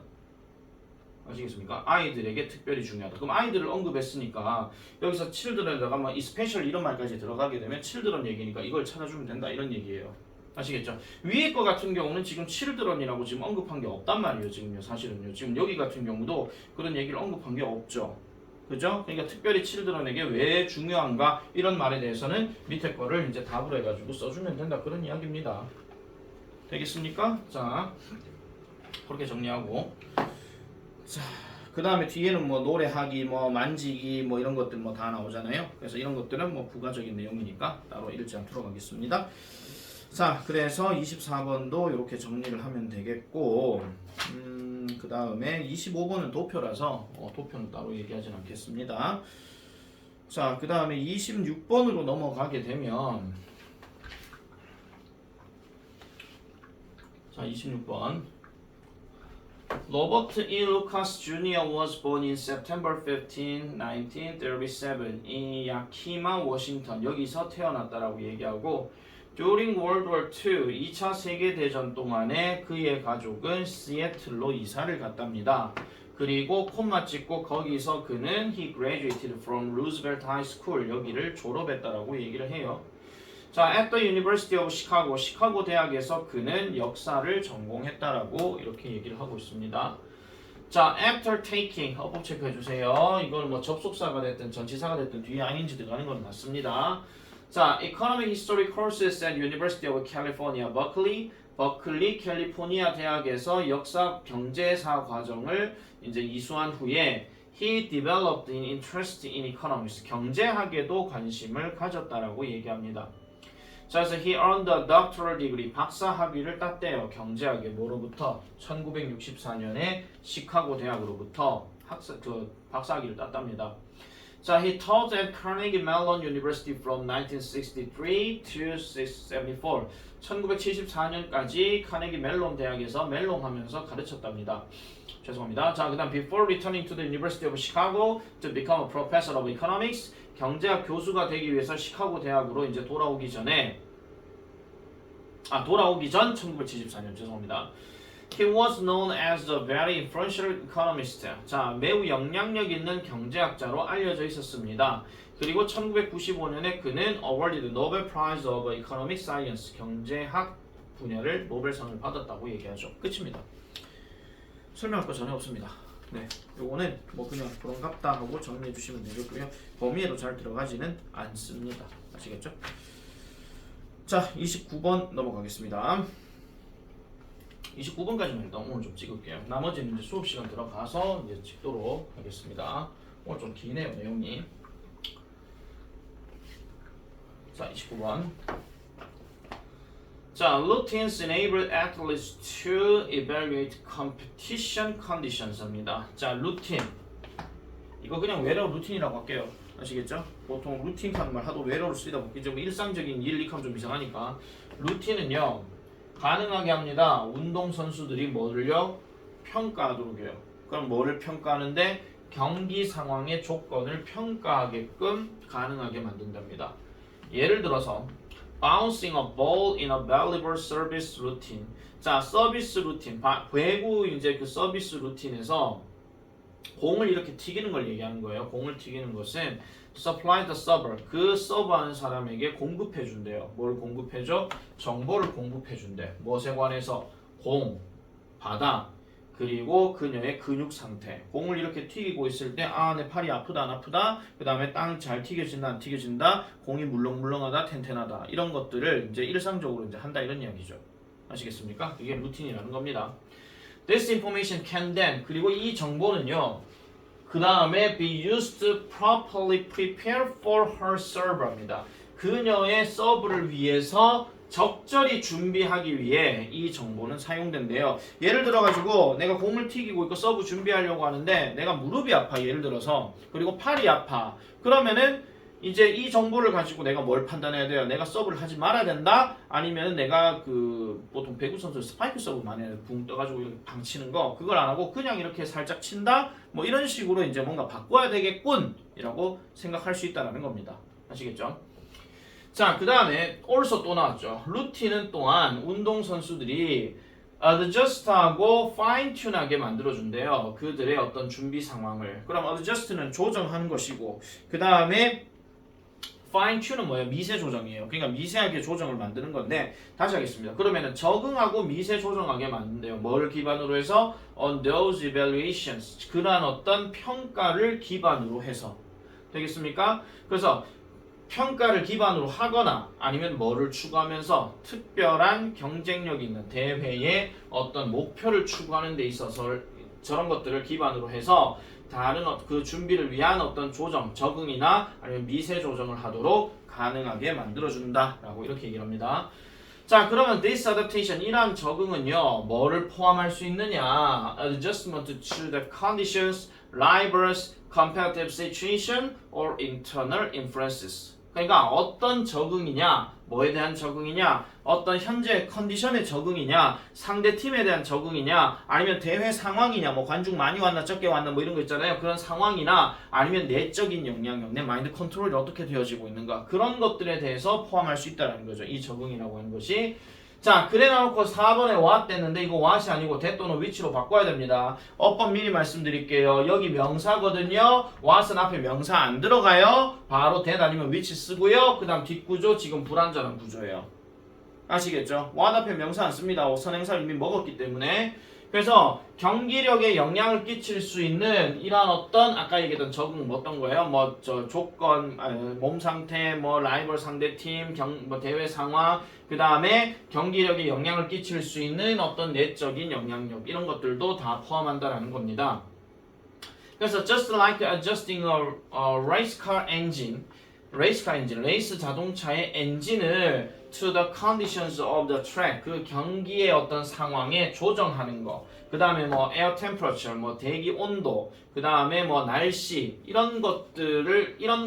아시겠습니까? 아이들에게 특별히 중요하다. 그럼 아이들을 언급했으니까 여기서 children에다가 뭐 especially 이런 말까지 들어가게 되면 children 얘기니까 이걸 찾아주면 된다 이런 얘기예요. 아시겠죠? 위에 거 같은 경우는 지금 children이라고 지금 언급한 게 없단 말이에요. 지금요, 사실은요. 지금 여기 같은 경우도 그런 얘기를 언급한 게 없죠. 그죠? 그러니까 특별히 children에게 왜 중요한가 이런 말에 대해서는 밑에 거를 이제 답으로 해가지고 써주면 된다 그런 이야기입니다. 되겠습니까? 자, 그렇게 정리하고 자. 그 다음에 뒤에는 뭐 노래하기, 뭐 만지기, 뭐 이런 것들 뭐 다 나오잖아요. 그래서 이런 것들은 뭐 부가적인 내용이니까 따로 읽지 않도록 하겠습니다. 자, 그래서 24번도 이렇게 정리를 하면 되겠고, 그 다음에 25번은 도표라서 도표는 따로 얘기하진 않겠습니다. 자, 그 다음에 26번으로 넘어가게 되면, 자, 26번. Robert E. Lucas Jr. was born in September 15, 1937 in Yakima, 워싱턴. 여기서 태어났다라고 얘기하고 During World War II, 2차 세계대전 동안에 그의 가족은 시애틀로 이사를 갔답니다. 그리고 콤마 찍고 거기서 그는 He graduated from Roosevelt High School. 여기를 졸업했다라고 얘기를 해요. 자, at the University of Chicago, 시카고 대학에서 그는 역사를 전공했다라고 이렇게 얘기를 하고 있습니다. 자, after taking, 어법 체크해 주세요. 이건 뭐 접속사가 됐든 전치사가 됐든 뒤에 ing 들어가는 건 맞습니다. 자, Economic History courses at University of California, 버클리 캘리포니아 대학에서 역사 경제사 과정을 이제 이수한 후에 He developed an interest in economics, 경제학에도 관심을 가졌다라고 얘기합니다. 자, 그래서 he earned a doctoral degree, 박사 학위를 땄대요. 경제학에 뭐로부터? 1964년에 시카고 대학으로부터 박사 학위를 땄답니다. 자, he taught at Carnegie Mellon University from 1963 to 74. 1974년까지 카네기 멜론 대학에서 멜론 하면서 가르쳤답니다. 죄송합니다. 자, 그다음 before returning to the University of Chicago to become a professor of economics, 경제학 교수가 되기 위해서 시카고 대학으로 이제 돌아오기 전 1974년 죄송합니다. He was known as a very influential economist. 자, 매우 영향력 있는 경제학자로 알려져 있었습니다. 그리고 1995년에 그는 awarded Nobel Prize of Economic Science, 경제학 분야를 노벨상을 받았다고 얘기하죠. 끝입니다. 설명할 거 전혀 없습니다. 네, 요거는 뭐 그냥 그런갑다 하고 정리해 주시면 되겠고요. 범위에도 잘 들어가지는 않습니다. 아시겠죠? 자, 29번 넘어가겠습니다. 29번까지만 일단 오늘 좀 찍을게요. 나머지는 이제 수업 시간 들어가서 이제 찍도록 하겠습니다. 오늘 좀 기네요, 내용이. 자, 29번. 자, routines enable athletes to evaluate competition conditions입니다. 자, 루틴. 이거 그냥 외래어 루틴이라고 할게요. 아시겠죠? 보통 루틴 하는 말 하도 외래어로 쓰다 보니 좀 일상적인 일릭하면 좀 이상하니까 루틴은요 가능하게 합니다. 운동 선수들이 뭐를요 평가하도록 해요. 그럼 뭐를 평가하는데 경기 상황의 조건을 평가하게끔 가능하게 만든답니다. 예를 들어서 bouncing a ball in a valuable service routine. 자, 서비스 루틴, 배구 이제 그 서비스 루틴에서 공을 이렇게 튀기는 걸 얘기하는 거예요. 공을 튀기는 것은 supply the server, 그 서브하는 사람에게 공급해 준대요. 뭘 공급해 줘? 정보를 공급해 준대. 무엇에 관해서? 공, 바다, 그리고 그녀의 근육 상태. 공을 이렇게 튀기고 있을 때 내 팔이 아프다 안 아프다. 그 다음에 땅 잘 튀겨진다 안 튀겨진다. 공이 물렁물렁하다 텐텐하다. 이런 것들을 이제 일상적으로 이제 한다 이런 이야기죠. 아시겠습니까? 이게 루틴이라는 겁니다. This information can then, 그리고 이 정보는요 그 다음에 be used to properly prepare for her server입니다. 그녀의 서브를 위해서 적절히 준비하기 위해 이 정보는 사용된대요. 예를 들어가지고 내가 공을 튀기고 있고 서브 준비하려고 하는데 내가 무릎이 아파 예를 들어서 그리고 팔이 아파 그러면은 이제 이 정보를 가지고 내가 뭘 판단해야 돼요? 내가 서브를 하지 말아야 된다? 아니면 내가 그 보통 배구 선수 스파이크 서브 많이 해요. 붕 떠가지고 이렇게 방치는 거 그걸 안 하고 그냥 이렇게 살짝 친다? 뭐 이런 식으로 이제 뭔가 바꿔야 되겠군! 이라고 생각할 수 있다는 겁니다. 아시겠죠? 자, 그 다음에 also 또 나왔죠. 루틴은 또한 운동선수들이 adjust하고 fine-tune하게 만들어준대요. 그들의 어떤 준비 상황을. 그럼 adjust는 조정하는 것이고 그 다음에 fine tune은 뭐예요? 미세 조정이에요. 그러니까 미세하게 조정을 만드는 건데 다시 하겠습니다. 그러면은 적응하고 미세 조정하게 만든대요. 뭐를 기반으로 해서 on those evaluations 그러한 어떤 평가를 기반으로 해서 되겠습니까? 그래서 평가를 기반으로 하거나 아니면 뭐를 추구하면서 특별한 경쟁력 있는 대회의 어떤 목표를 추구하는 데 있어서 저런 것들을 기반으로 해서 다른 그 준비를 위한 어떤 조정, 적응이나 아니면 미세 조정을 하도록 가능하게 만들어준다 라고 이렇게 얘기를 합니다. 자, 그러면 this adaptation 이러한 적응은요 뭐를 포함할 수 있느냐? Adjustment to the conditions, rivals, competitive situation or internal influences. 그러니까 어떤 적응이냐, 뭐에 대한 적응이냐, 어떤 현재 컨디션의 적응이냐, 상대 팀에 대한 적응이냐, 아니면 대회 상황이냐, 뭐 관중 많이 왔나 적게 왔나 뭐 이런 거 있잖아요. 그런 상황이나 아니면 내적인 영향력, 내 마인드 컨트롤이 어떻게 되어지고 있는가 그런 것들에 대해서 포함할 수 있다는 거죠. 이 적응이라고 하는 것이. 자, 그래 놔놓고 4번에 what 됐는데 이거 what이 아니고 that 또는 which로 바꿔야 됩니다. 어법 미리 말씀드릴게요. 여기 명사거든요. what은 앞에 명사 안 들어가요. 바로 that 아니면 which 쓰고요. 그 다음 뒷구조 지금 불완전한 구조예요. 아시겠죠? what 앞에 명사 안 씁니다. 선행사를 이미 먹었기 때문에. 그래서 경기력에 영향을 끼칠 수 있는 이러한 어떤 아까 얘기했던 적응 뭐 어떤 거예요? 뭐 저 조건, 몸 상태, 뭐 라이벌 상대팀, 뭐 대회 상황, 그 다음에 경기력에 영향을 끼칠 수 있는 어떤 내적인 영향력 이런 것들도 다 포함한다라는 겁니다. 그래서 just like adjusting a race car engine, 레이스 자동차의 엔진을 to the conditions of the track 그 경기의 어떤 상황에 조정하는 거. 그 다음에 뭐 air temperature 뭐 대기 온도. 그 다음에 뭐 날씨 이런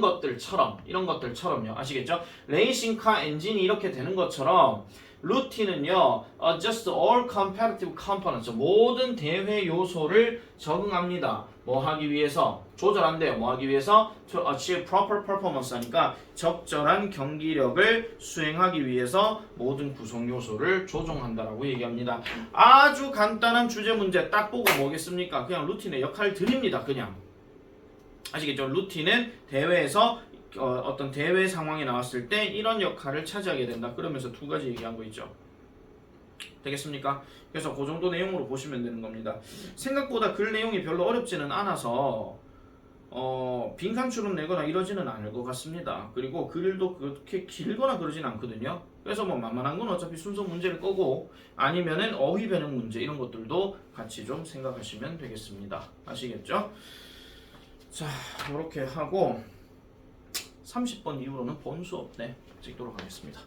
것들처럼요. 아시겠죠? 레이싱카 엔진이 이렇게 되는 것처럼 루틴은요, adjust all competitive components 모든 대회 요소를 적응합니다. 뭐 하기 위해서 조절한대요. 뭐 하기 위해서 to achieve proper performance 하니까 적절한 경기력을 수행하기 위해서 모든 구성 요소를 조정한다라고 얘기합니다. 아주 간단한 주제 문제 딱 보고 뭐겠습니까? 그냥 루틴의 역할을 드립니다. 그냥 아시겠죠? 루틴은 대회에서 어떤 대회 상황에 나왔을 때 이런 역할을 차지하게 된다. 그러면서 두 가지 얘기한 거 있죠. 되겠습니까? 그래서 그 정도 내용으로 보시면 되는 겁니다. 생각보다 글 내용이 별로 어렵지는 않아서 빈칸추름 내거나 이러지는 않을 것 같습니다. 그리고 글도 그렇게 길거나 그러진 않거든요. 그래서 뭐 만만한 건 어차피 순서 문제를 꺼고 아니면은 어휘 변형 문제 이런 것들도 같이 좀 생각하시면 되겠습니다. 아시겠죠? 자, 이렇게 하고 30번 이후로는 본 수업 찍도록 하겠습니다.